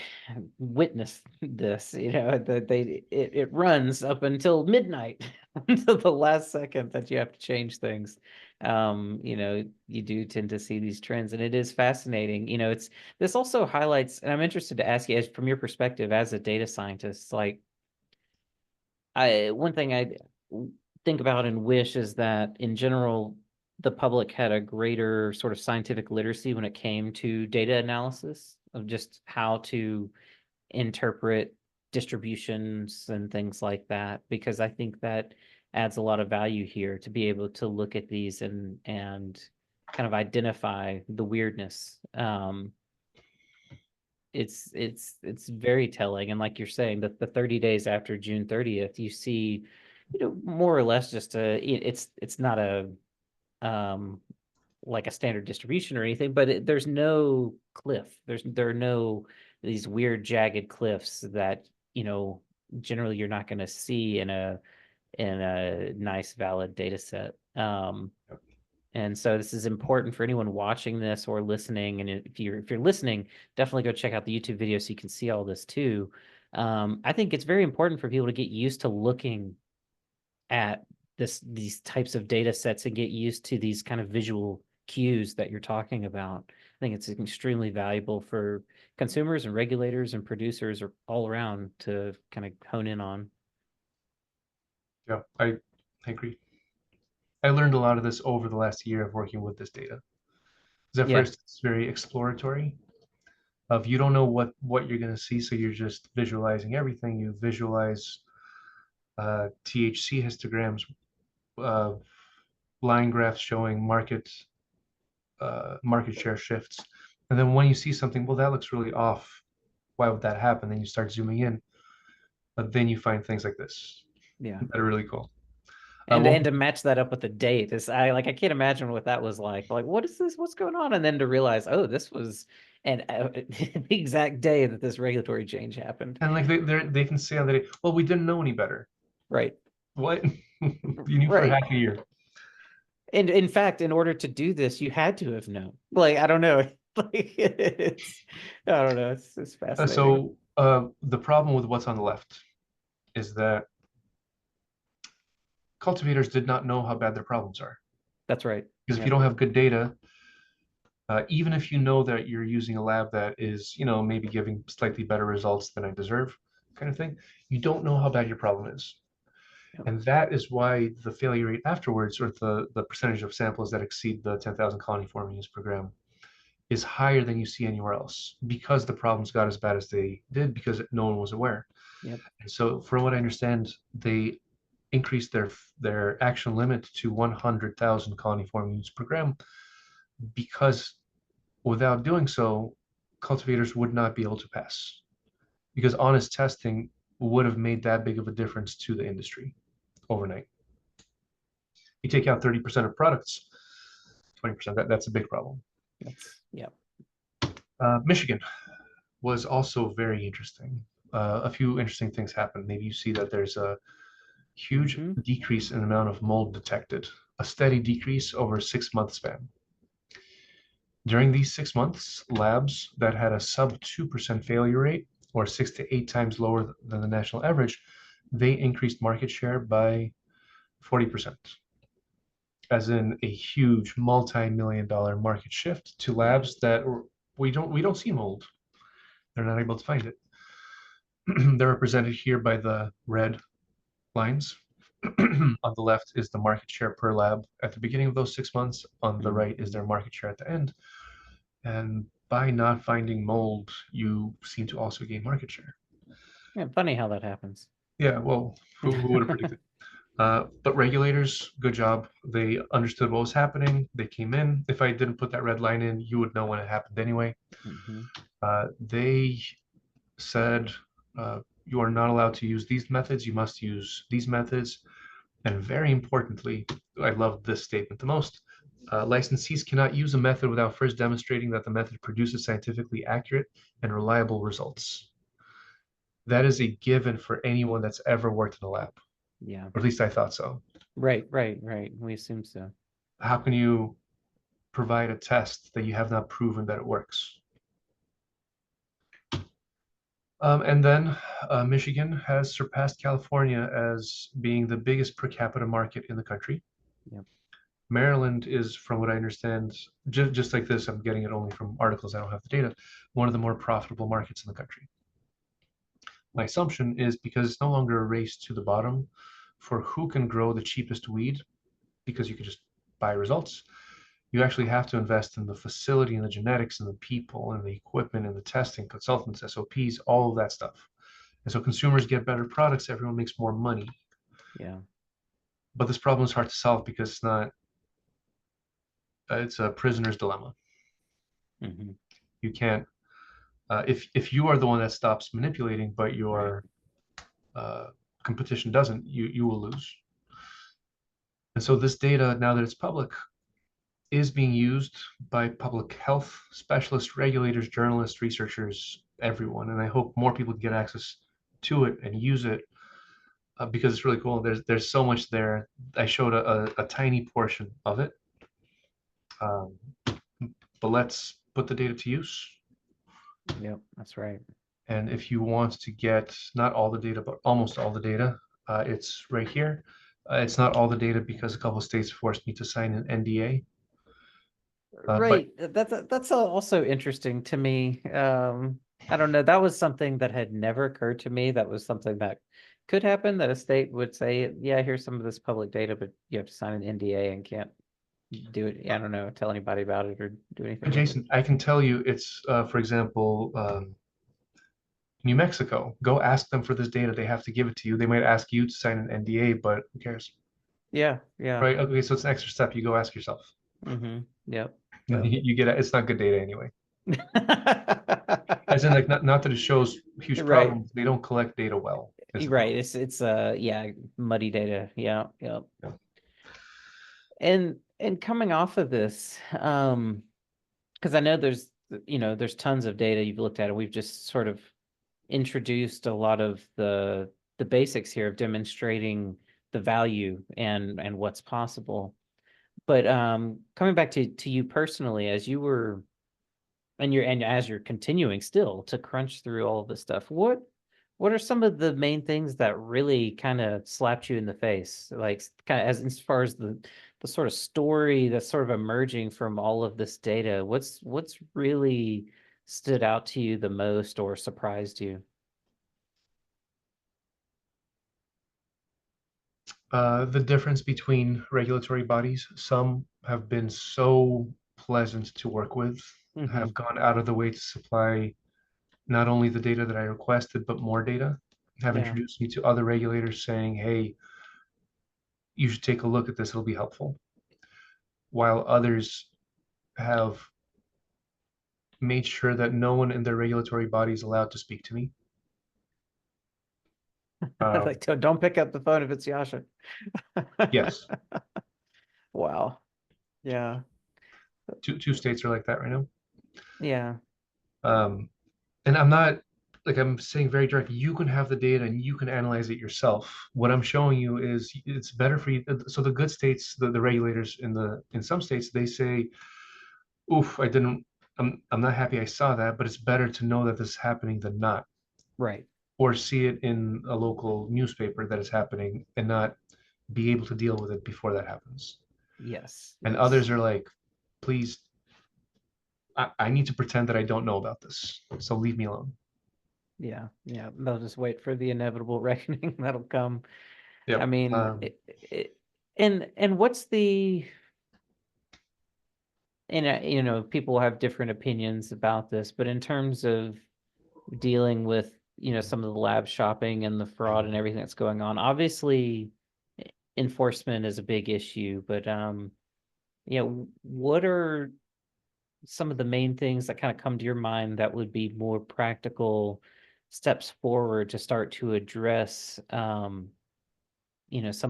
witnessed this, that it runs up until midnight, until the last second that you have to change things. You do tend to see these trends, and it is fascinating. This also highlights, and I'm interested to ask you, as from your perspective as a data scientist, like one thing I think about and wish is that in general, the public had a greater sort of scientific literacy when it came to data analysis of just how to interpret distributions and things like that, because I think that adds a lot of value here to be able to look at these and kind of identify the weirdness. It's very telling, and like you're saying, that the 30 days after June 30th, you see, more or less just it's not a like a standard distribution or anything, but there's no cliff. There are no these weird jagged cliffs that generally you're not going to see in a nice valid data set. And so this is important for anyone watching this or listening. And if you're listening, definitely go check out the YouTube video so you can see all this too. I think it's very important for people to get used to looking at these types of data sets and get used to these kind of visual cues that you're talking about. I think it's extremely valuable for consumers and regulators and producers or all around to kind of hone in on. Yeah, I agree. I learned a lot of this over the last year of working with this data. Because at first it's very exploratory. You don't know what you're going to see, so you're just visualizing everything. You visualize THC histograms, uh, line graphs showing market share shifts. And then when you see something, well, that looks really off. Why would that happen? Then you start zooming in, but then you find things like this Yeah. that are really cool. And to match that up with the date is I can't imagine what that was like. Like, what is this? What's going on? And then to realize, oh, this was the exact day that this regulatory change happened. And like they can say on the day, well, we didn't know any better. Right. What? You knew for Right. half a year. And in fact, in order to do this, you had to have known. Like, I don't know. Like I don't know. It's fascinating. The problem with what's on the left is that cultivators did not know how bad their problems are. That's right. Because if Yeah. you don't have good data, even if you know that you're using a lab that is, maybe giving slightly better results than I deserve, kind of thing, you don't know how bad your problem is. Yep. And that is why the failure rate afterwards, or the percentage of samples that exceed the 10,000 colony forming units per gram, is higher than you see anywhere else, because the problems got as bad as they did because no one was aware. Yep. And so, from what I understand, they increased their action limit to 100,000 colony forming units per gram, because without doing so, cultivators would not be able to pass, because honest testing would have made that big of a difference to the industry overnight. You take out 30% of products, 20%, that's a big problem. Yeah. Michigan was also very interesting. A few interesting things happened. Maybe you see that there's a huge decrease in the amount of mold detected, a steady decrease over a 6-month span. During these 6 months, labs that had a sub 2% failure rate, or 6 to 8 times lower than the national average, they increased market share by 40%, as in a huge multi-million-dollar market shift to labs that we don't see mold. They're not able to find it. They're represented here by the red lines. On the left is the market share per lab at the beginning of those 6 months. On the right is their market share at the end. And by not finding mold, you seem to also gain market share. Yeah, funny how that happens. Yeah, well, who would have predicted? But regulators, good job. They understood what was happening. They came in. If I didn't put that red line in, you would know when it happened anyway. They said, you are not allowed to use these methods. You must use these methods. And very importantly, I love this statement the most. Licensees cannot use a method without first demonstrating that the method produces scientifically accurate and reliable results. That is a given for anyone that's ever worked in a lab. Yeah. Or at least I thought so. Right. We assume so. How can you provide a test that you have not proven that it works? And then Michigan has surpassed California as being the biggest per capita market in the country. Yep. Maryland is, from what I understand, just like this, I'm getting it only from articles, I don't have the data, one of the more profitable markets in the country. My assumption is because it's no longer a race to the bottom for who can grow the cheapest weed, because you could just buy results. You actually have to invest in the facility and the genetics and the people and the equipment and the testing, consultants, SOPs, all of that stuff. And so consumers get better products, everyone makes more money. Yeah. But this problem is hard to solve because it's not, it's a prisoner's dilemma. You can't, if you are the one that stops manipulating, but your competition doesn't, you will lose. And so this data, now that it's public, is being used by public health specialists, regulators, journalists, researchers, everyone. And I hope more people get access to it and use it, because it's really cool. There's so much there. I showed a tiny portion of it, but let's put the data to use. Yep, that's right. And if you want to get not all the data, but almost all the data, it's right here. It's not all the data because a couple of states forced me to sign an NDA. Right. That's also interesting to me. I don't know. That was something that had never occurred to me. That was something that could happen, that a state would say, yeah, here's some of this public data, but you have to sign an NDA and can't do it. I don't know, tell anybody about it or do anything. Jason, I can tell you it's, for example, New Mexico, go ask them for this data. They have to give it to you. They might ask you to sign an NDA, but who cares? Yeah, yeah. Right? Okay, so it's an extra step. You go ask yourself. Mm-hmm. Yep. You, Yep. you get it. It's not good data anyway. As in, like, not that it shows huge Right. problems. They don't collect data well, is the Right. problem. It's yeah, muddy data. Yeah, yep. Yeah. And coming off of this, because I know there's there's tons of data you've looked at, and we've just sort of introduced a lot of the basics here of demonstrating the value and what's possible. But coming back to you personally, as you were and as you're continuing still to crunch through all of this stuff, what are some of the main things that really kind of slapped you in the face? Like kind of as far as the sort of story that's sort of emerging from all of this data, what's really stood out to you the most or surprised you? The difference between regulatory bodies, some have been so pleasant to work with, Mm-hmm. have gone out of the way to supply not only the data that I requested, but more data, have Yeah. introduced me to other regulators saying, hey, you should take a look at this, it'll be helpful. While others have made sure that no one in their regulatory body is allowed to speak to me. Like don't pick up the phone if it's Yasha. Yes, Wow. Yeah. two states are like that right now. Yeah. Um, and I'm not like I'm saying very directly, you can have the data and you can analyze it yourself. What I'm showing you is it's better for you. So the good states, the regulators in some states, they say, oof, I'm not happy I saw that, but it's better to know that this is happening than not, Right. or see it in a local newspaper that it's happening and not be able to deal with it before that happens. Yes. And others Yes. are like, please, I need to pretend that I don't know about this. So leave me alone. Yeah. Yeah. They'll just wait for the inevitable reckoning that'll come. I Yep. mean, and what's the and people have different opinions about this, but in terms of dealing with some of the lab shopping and the fraud and everything that's going on, obviously enforcement is a big issue, but what are some of the main things that kind of come to your mind that would be more practical steps forward to start to address some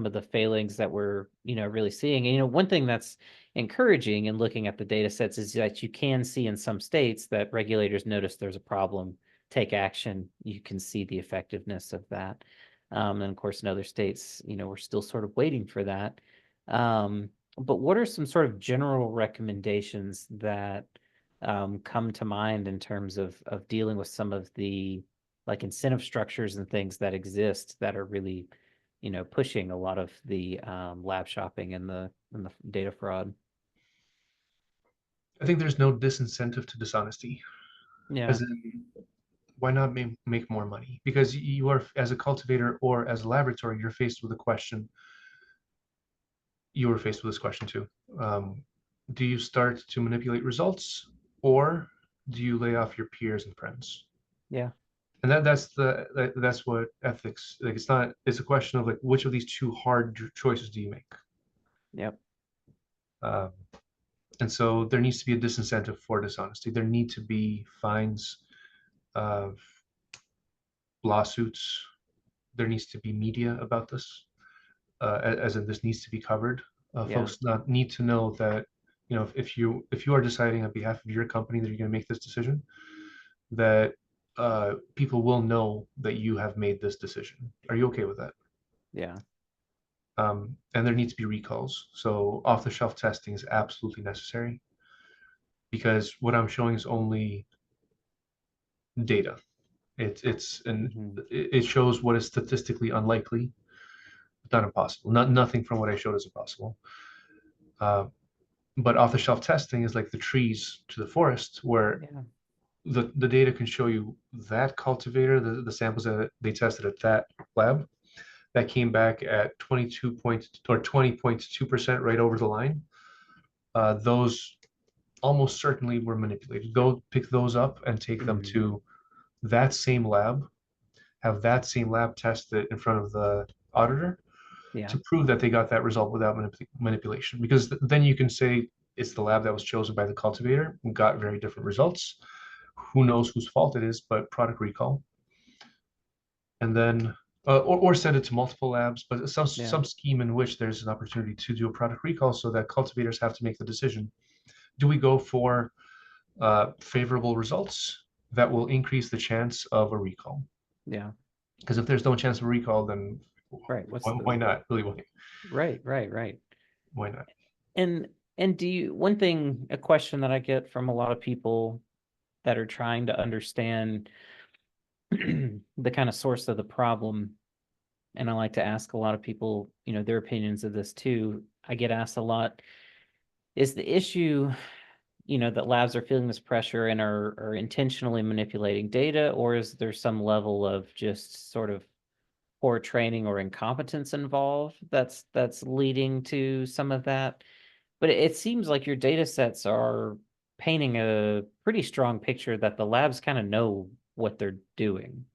of the failings that we're really seeing? And one thing that's encouraging in looking at the data sets is that you can see in some states that regulators notice there's a problem, take action. You can see the effectiveness of that. And of course in other states we're still sort of waiting for that. But what are some sort of general recommendations that come to mind in terms of dealing with some of the like incentive structures and things that exist that are really pushing a lot of the lab shopping and the data fraud? I think there's no disincentive to dishonesty. Yeah, As in, why not make more money? Because you are, as a cultivator or as a laboratory, you're faced with a question. You were faced with this question too. Do you start to manipulate results, or do you lay off your peers and friends? yeah, And that's what ethics like. It's not. It's a question of like which of these two hard choices do you make? yep. Um, and so there needs to be a disincentive for dishonesty. There need to be fines, uh, lawsuits. There needs to be media about this, as in this needs to be covered. Yeah, Folks not need to know that if you are deciding on behalf of your company that you're going to make this decision, that people will know that you have made this decision. Are you okay with that? yeah, And there needs to be recalls. So off-the-shelf testing is absolutely necessary because what I'm showing is only data. It's and hmm, it shows what is statistically unlikely, but not impossible. Nothing from what I showed is impossible. Uh, but off-the-shelf testing is like the trees to the forest, where yeah, the data can show you that cultivator, the samples that they tested at that lab, that came back at 22 point or 20.2% right over the line. Those almost certainly were manipulated. Go pick those up and take them hmm, to that same lab, have that same lab test it in front of the auditor Yeah. to prove that they got that result without manipulation. Because then you can say it's the lab that was chosen by the cultivator and got very different results. Who knows whose fault it is, but product recall. And then, or send it to multiple labs, but Yeah. some scheme in which there's an opportunity to do a product recall so that cultivators have to make the decision. Do we go for favorable results that will increase the chance of a recall? Yeah. Because if there's no chance of a recall, then Right. What's why the not? Really, right, right, right. why not? And do you, one thing, a question that I get from a lot of people that are trying to understand the kind of source of the problem, and I like to ask a lot of people, their opinions of this too. I get asked a lot, is the issue, that labs are feeling this pressure and are intentionally manipulating data, or is there some level of just sort of poor training or incompetence involved that's leading to some of that? But it seems like your data sets are painting a pretty strong picture that the labs kind of know what they're doing.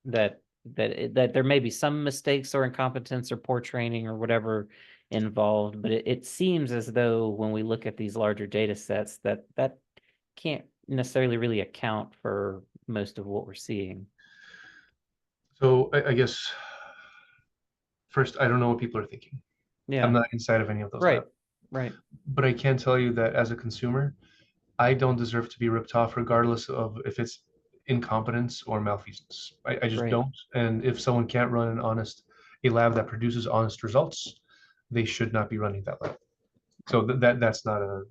That there may be some mistakes or incompetence or poor training or whatever involved, but it seems as though when we look at these larger data sets that can't necessarily really account for most of what we're seeing. So I guess first, I don't know what people are thinking. I'm Yeah, not inside of any of those right, labs, right, but I can tell you that as a consumer, I don't deserve to be ripped off, regardless of if it's incompetence or malfeasance. I just right. don't. And if someone can't run a lab that produces honest results, they should not be running that lab. So that's not a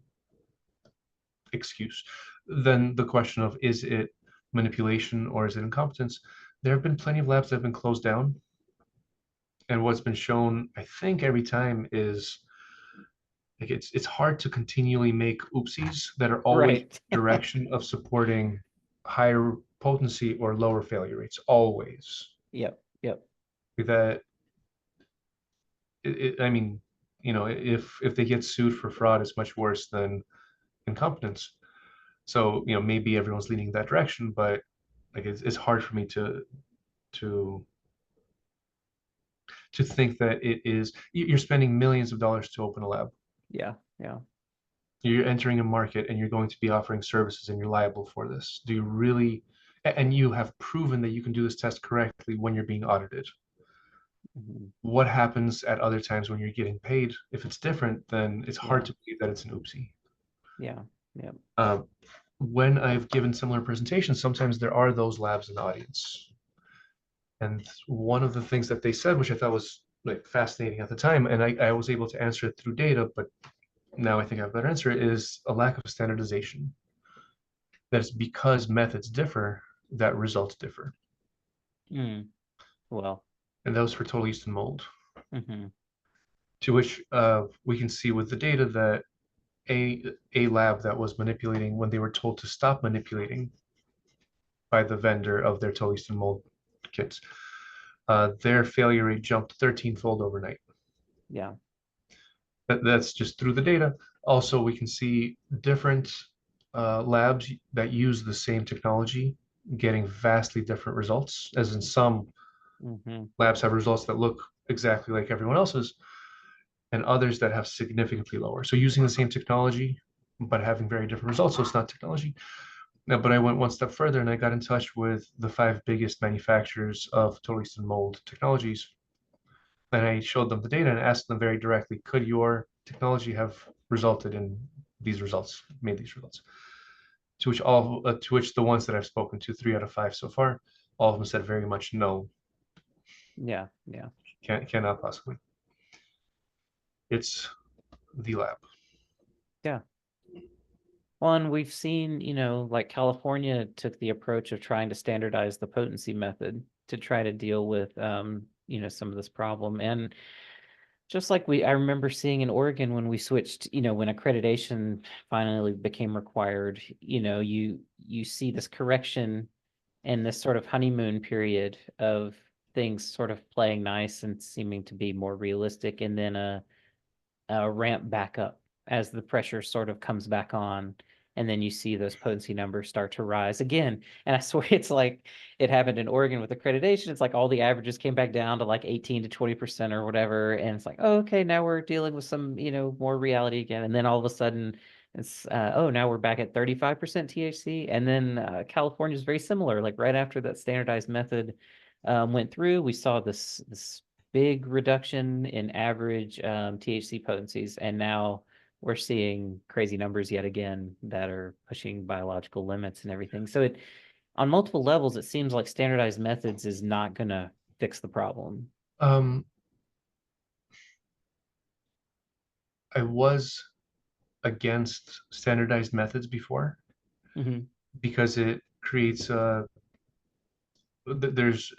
excuse. Then the question of, is it manipulation or is it incompetence? There have been plenty of labs that have been closed down, and what's been shown, I think, every time is like it's hard to continually make oopsies that are always Right. direction of supporting higher potency or lower failure rates. Always. Yep, yep. That I mean, if they get sued for fraud, it's much worse than incompetence. So, maybe everyone's leaning that direction, but like it's hard for me to to think that you're spending millions of dollars to open a lab. Yeah, yeah, You're entering a market and you're going to be offering services and you're liable for this. Do you really, and you have proven that you can do this test correctly when you're being audited. mhm, What happens at other times when you're getting paid? If it's different, then it's hard yeah, to believe that it's an oopsie. yeah, yeah. Um, when I've given similar presentations, sometimes there are those labs in the audience. And one of the things that they said, which I thought was like fascinating at the time, and I was able to answer it through data, but now I think I have a better answer, is a lack of standardization. That it's because methods differ that results differ. Mm, well, And that was for total yeast and mold. hmm, To which we can see with the data that a lab that was manipulating when they were told to stop manipulating by the vendor of their total yeast and mold kits, their failure rate jumped 13-fold overnight. yeah, That's just through the data. Also, we can see different labs that use the same technology getting vastly different results, as in some hmm, labs have results that look exactly like everyone else's, and others that have significantly lower. So using the same technology, but having very different results. So it's not technology. Now, but I went one step further and I got in touch with the 5 biggest manufacturers of total yeast and mold technologies. And I showed them the data and asked them very directly, could your technology have resulted in these results, made these results? To which the ones that I've spoken to, 3 out of 5 so far, all of them said very much no, yeah, yeah, cannot possibly. It's the lab. yeah. Well, and we've seen, like California took the approach of trying to standardize the potency method to try to deal with, some of this problem. And just like I remember seeing in Oregon when we switched, when accreditation finally became required, you see this correction and this sort of honeymoon period of things sort of playing nice and seeming to be more realistic, and then a ramp back up as the pressure sort of comes back on. And then you see those potency numbers start to rise again. And I swear it's like it happened in Oregon with accreditation. It's like all the averages came back down to like 18 to 20% or whatever. And it's like, oh, okay, now we're dealing with some, more reality again. And then all of a sudden it's, oh, now we're back at 35% THC. And then California is very similar. Like right after that standardized method went through, we saw this big reduction in average THC potencies. And now we're seeing crazy numbers yet again that are pushing biological limits and everything. So on multiple levels, it seems like standardized methods is not going to fix the problem. I was against standardized methods before because it creates there's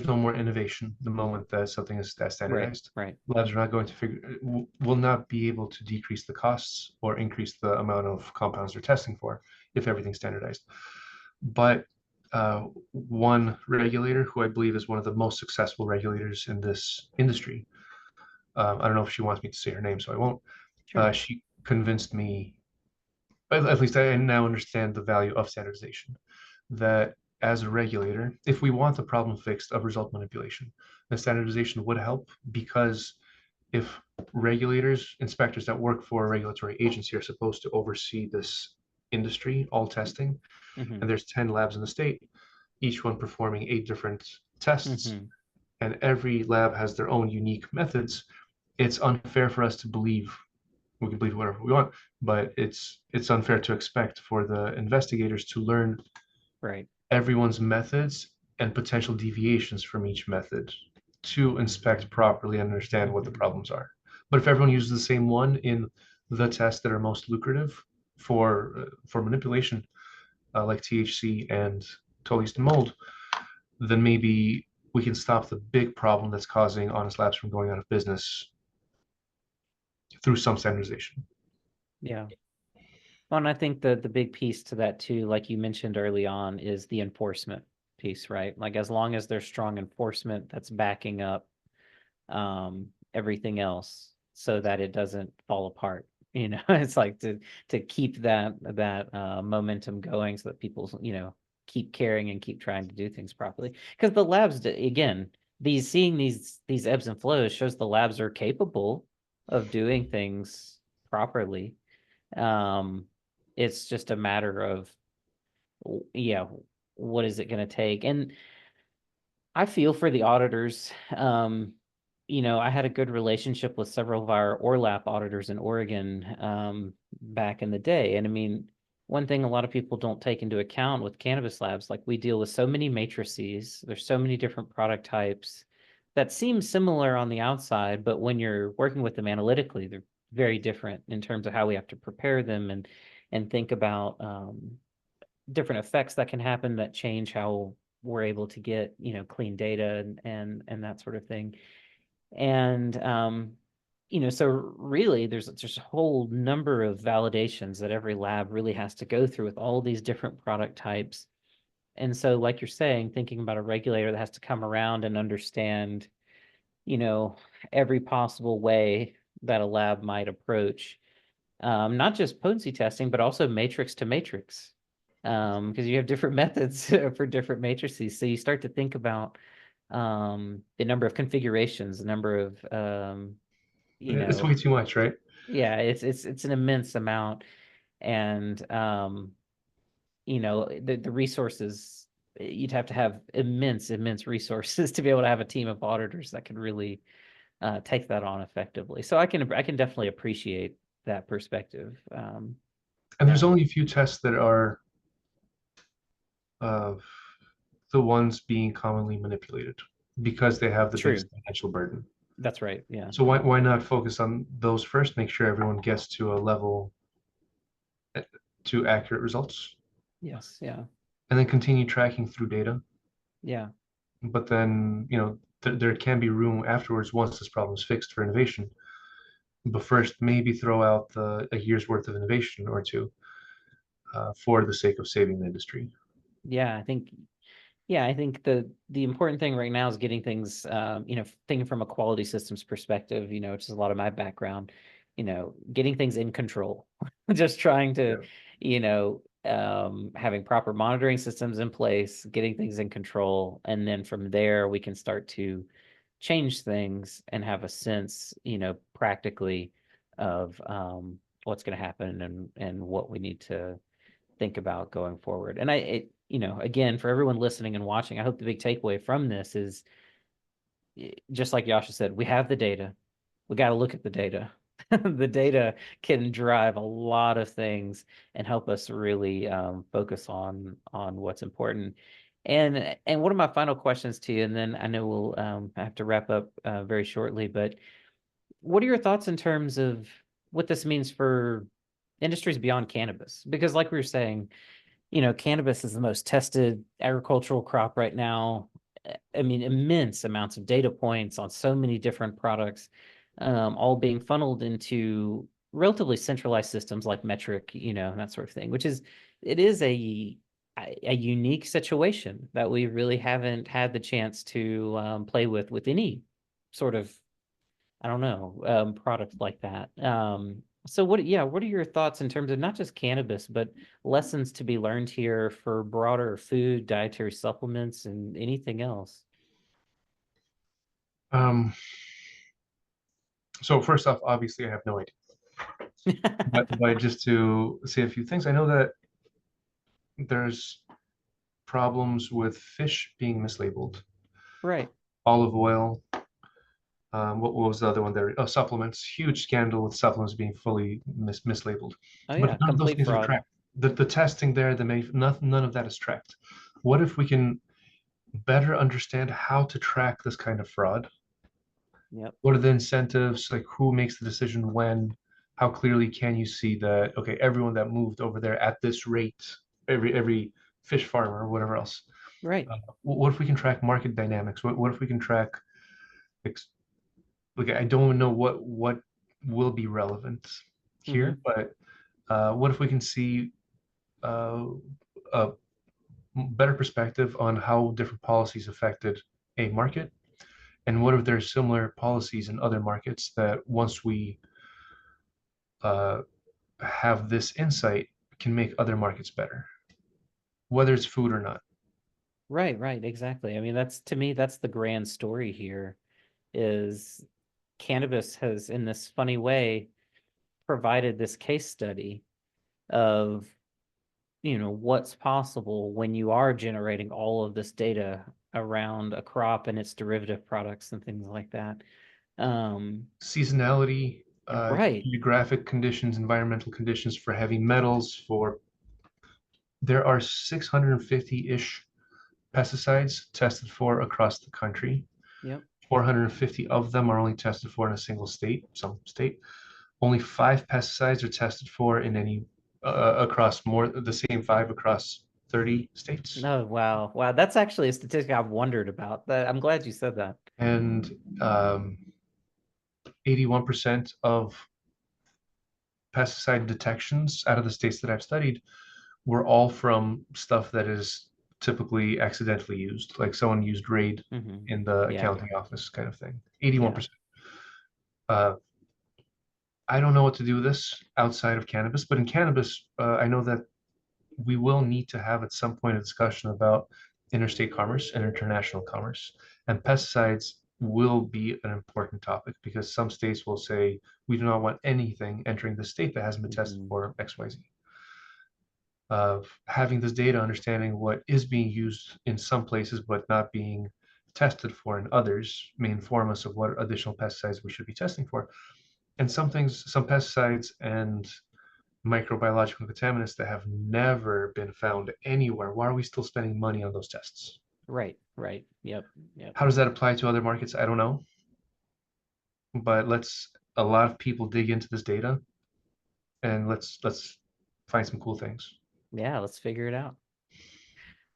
no more innovation the moment that something is standardized. Right. Labs are not going to will not be able to decrease the costs or increase the amount of compounds they're testing for if everything's standardized. But one regulator who I believe is one of the most successful regulators in this industry, I don't know if she wants me to say her name, so I won't. Sure. She convinced me, at least I now understand the value of standardization, that as a regulator, if we want the problem fixed of result manipulation, then standardization would help, because if regulators, inspectors that work for a regulatory agency are supposed to oversee this industry, all testing, and there's 10 labs in the state, each one performing 8 different tests, and every lab has their own unique methods, it's unfair for us to believe, we can believe whatever we want, but it's unfair to expect for the investigators to learn Right. everyone's methods and potential deviations from each method to inspect properly and understand what the problems are. But if everyone uses the same one in the tests that are most lucrative for manipulation, like THC and total yeast and mold, then maybe we can stop the big problem that's causing honest labs from going out of business through some standardization. Yeah. Well, and I think the big piece to that too, like you mentioned early on, is the enforcement piece, right? Like as long as there's strong enforcement that's backing up everything else so that it doesn't fall apart. It's like to keep that momentum going so that people, keep caring and keep trying to do things properly. Because the labs, again, seeing these ebbs and flows shows the labs are capable of doing things properly. It's just a matter of, yeah, what is it going to take? And I feel for the auditors. I had a good relationship with several of our ORLAP auditors in Oregon back in the day. And I mean, one thing a lot of people don't take into account with cannabis labs, like we deal with so many matrices, there's so many different product types that seem similar on the outside, but when you're working with them analytically, they're very different in terms of how we have to prepare them and think about different effects that can happen that change how we're able to get, clean data and that sort of thing. And so really there's just a whole number of validations that every lab really has to go through with all these different product types. And so, like you're saying, thinking about a regulator that has to come around and understand, every possible way that a lab might approach, not just potency testing, but also matrix to matrix, because you have different methods for different matrices. So you start to think about the number of configurations, the number of It's way too much, right? yeah, it's an immense amount. And the resources, you'd have to have immense resources to be able to have a team of auditors that could really take that on effectively. So I can definitely appreciate that perspective. And there's only a few tests that are the ones being commonly manipulated because they have the biggest financial burden. That's right. Yeah. So why not focus on those first? Make sure everyone gets to a level to accurate results. Yes. Yeah. And then continue tracking through data. Yeah. But then, there can be room afterwards once this problem is fixed for innovation. But first, maybe throw out a year's worth of innovation or two for the sake of saving the industry. Yeah, I think the important thing right now is getting things, thinking from a quality systems perspective, which is a lot of my background, getting things in control, just trying to, having proper monitoring systems in place, getting things in control, and then from there we can start to change things and have a sense, practically of what's going to happen and what we need to think about going forward. And again, for everyone listening and watching, I hope the big takeaway from this is just like Yasha said, we have the data. We got to look at the data. The data can drive a lot of things and help us really focus on what's important. And one of my final questions to you, and then I know we'll have to wrap up very shortly, but what are your thoughts in terms of what this means for industries beyond cannabis? Because like we were saying, cannabis is the most tested agricultural crop right now. I mean, immense amounts of data points on so many different products, all being funneled into relatively centralized systems like metric, and that sort of thing, it is a unique situation that we really haven't had the chance to play with any sort of, I don't know, product like that. So what are your thoughts in terms of not just cannabis, but lessons to be learned here for broader food, dietary supplements, and anything else? So first off, obviously, I have no idea. But just to say a few things, I know that there's problems with fish being mislabeled, Right. olive oil. What was the other one there? Oh, supplements. Huge scandal with supplements being fully mislabeled. Oh But yeah, none of those complete things are fraud. tracked. The testing there, none of that is tracked. What if we can better understand how to track this kind of fraud? Yep. What are the incentives? Like who makes the decision when? How clearly can you see that, okay, everyone that moved over there at this rate, every fish farmer or whatever else. Right. What if we can track market dynamics? What if we can track like I don't know what will be relevant Mm-hmm. here, but what if we can see uh, a better perspective on how different policies affected a market, and what if there's similar policies in other markets that once we uh, have this insight can make other markets better, whether it's food or not. Right, right, exactly. I mean, that's to me, that's the grand story here is cannabis has, in this funny way, provided this case study of, what's possible when you are generating all of this data around a crop and its derivative products and things like that. Seasonality, Right. geographic conditions, environmental conditions for heavy metals, for there are 650-ish pesticides tested for across the country. Yep. 450 of them are only tested for in a single state, some state. Only 5 pesticides are tested for in any across more the same 5 across 30 states. No, wow. Wow. That's actually a statistic I've wondered about. That I'm glad you said that. And 81% of pesticide detections out of the states that I've studied were all from stuff that is typically accidentally used, like someone used RAID Hmm. in the Yeah. accounting office kind of thing. Yeah. 81%. Uh, I don't know what to do with this outside of cannabis, but in cannabis, I know that we will need to have at some point a discussion about interstate commerce and international commerce. And pesticides will be an important topic because some states will say, we do not want anything entering the state that hasn't been tested Hmm. for XYZ. Of having this data, understanding what is being used in some places but not being tested for in others, may inform us of what additional pesticides we should be testing for. And some things, some pesticides and microbiological contaminants that have never been found anywhere. Why are we still spending money on those tests? Right. Right. Yep. Yep. How does that apply to other markets? I don't know. But let's a lot of people dig into this data and let's find some cool things. Yeah. Let's figure it out.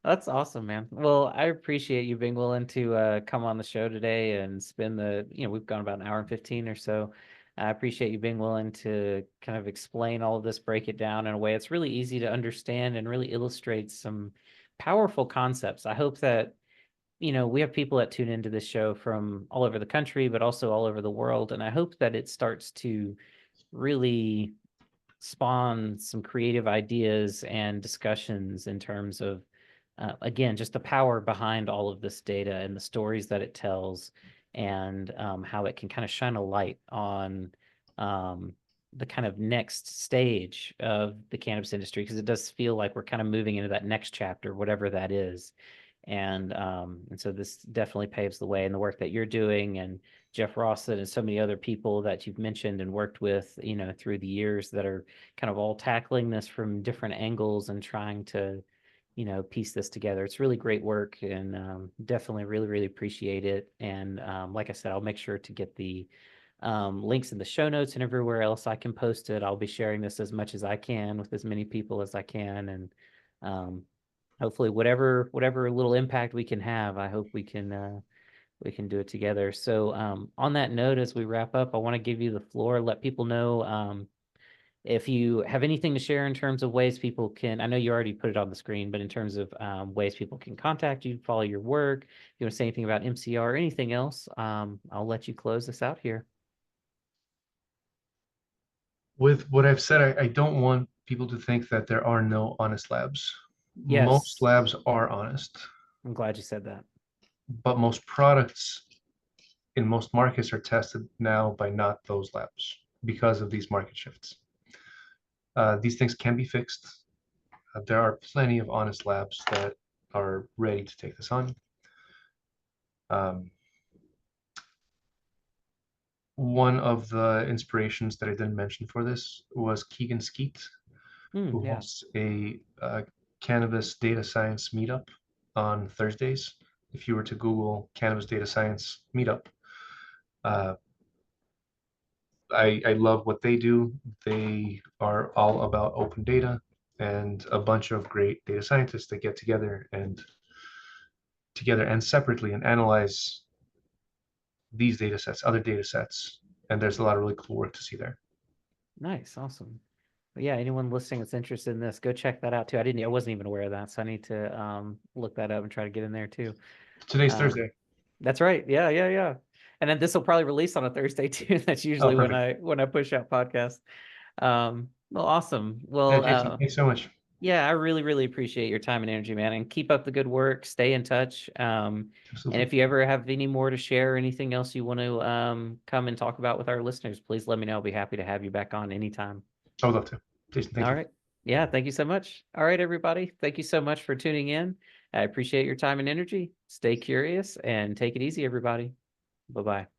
That's awesome, man. Well, I appreciate you being willing to come on the show today and spend we've gone about an hour and 15 or so. I appreciate you being willing to kind of explain all of this, break it down in a way it's really easy to understand and really illustrates some powerful concepts. I hope that, we have people that tune into this show from all over the country, but also all over the world. And I hope that it starts to really spawn some creative ideas and discussions in terms of, again, just the power behind all of this data and the stories that it tells, and how it can kind of shine a light on the kind of next stage of the cannabis industry, because it does feel like we're kind of moving into that next chapter, whatever that is. And so this definitely paves the way in the work that you're doing, and Jeff Rossett and so many other people that you've mentioned and worked with, through the years, that are kind of all tackling this from different angles and trying to, piece this together. It's really great work, and definitely really, really appreciate it. And like I said, I'll make sure to get the links in the show notes and everywhere else I can post it. I'll be sharing this as much as I can with as many people as I can. And hopefully whatever little impact we can have, I hope we can do it together. So on that note, as we wrap up, I want to give you the floor, let people know if you have anything to share in terms of ways people can, I know you already put it on the screen, but in terms of ways people can contact you, follow your work, if you want to say anything about MCR or anything else, I'll let you close this out here. With what I've said, I don't want people to think that there are no honest labs. Most Yes, labs are honest, I'm glad you said that. but most products in most markets are tested now by not those labs because of these market shifts. These things can be fixed. There are plenty of honest labs that are ready to take this on. One of the inspirations that I didn't mention for this was Keegan Skeet, who Yeah. hosts a cannabis data science meetup on Thursdays. If you were to Google cannabis data science meetup, I love what they do. They are all about open data and a bunch of great data scientists that get together and separately and analyze these data sets, other data sets, and there's a lot of really cool work to see there. Nice, awesome. But yeah, anyone listening that's interested in this, go check that out too. I wasn't even aware of that, so I need to look that up and try to get in there too. Today's Thursday. That's right. Yeah, yeah, yeah. And then this will probably release on a Thursday too. That's usually when Perfect. I push out podcasts. Well, awesome. Yeah, Well, Jason, thanks so much. yeah, I really, really appreciate your time and energy, man. And keep up the good work. Stay in touch. And Absolutely. if you ever have any more to share or anything else you want to come and talk about with our listeners, please let me know. I'll be happy to have you back on anytime. I would love to. Jason, thank All you. right. Yeah, thank you so much. All right, everybody. Thank you so much for tuning in. I appreciate your time and energy. Stay curious and take it easy, everybody. Bye-bye.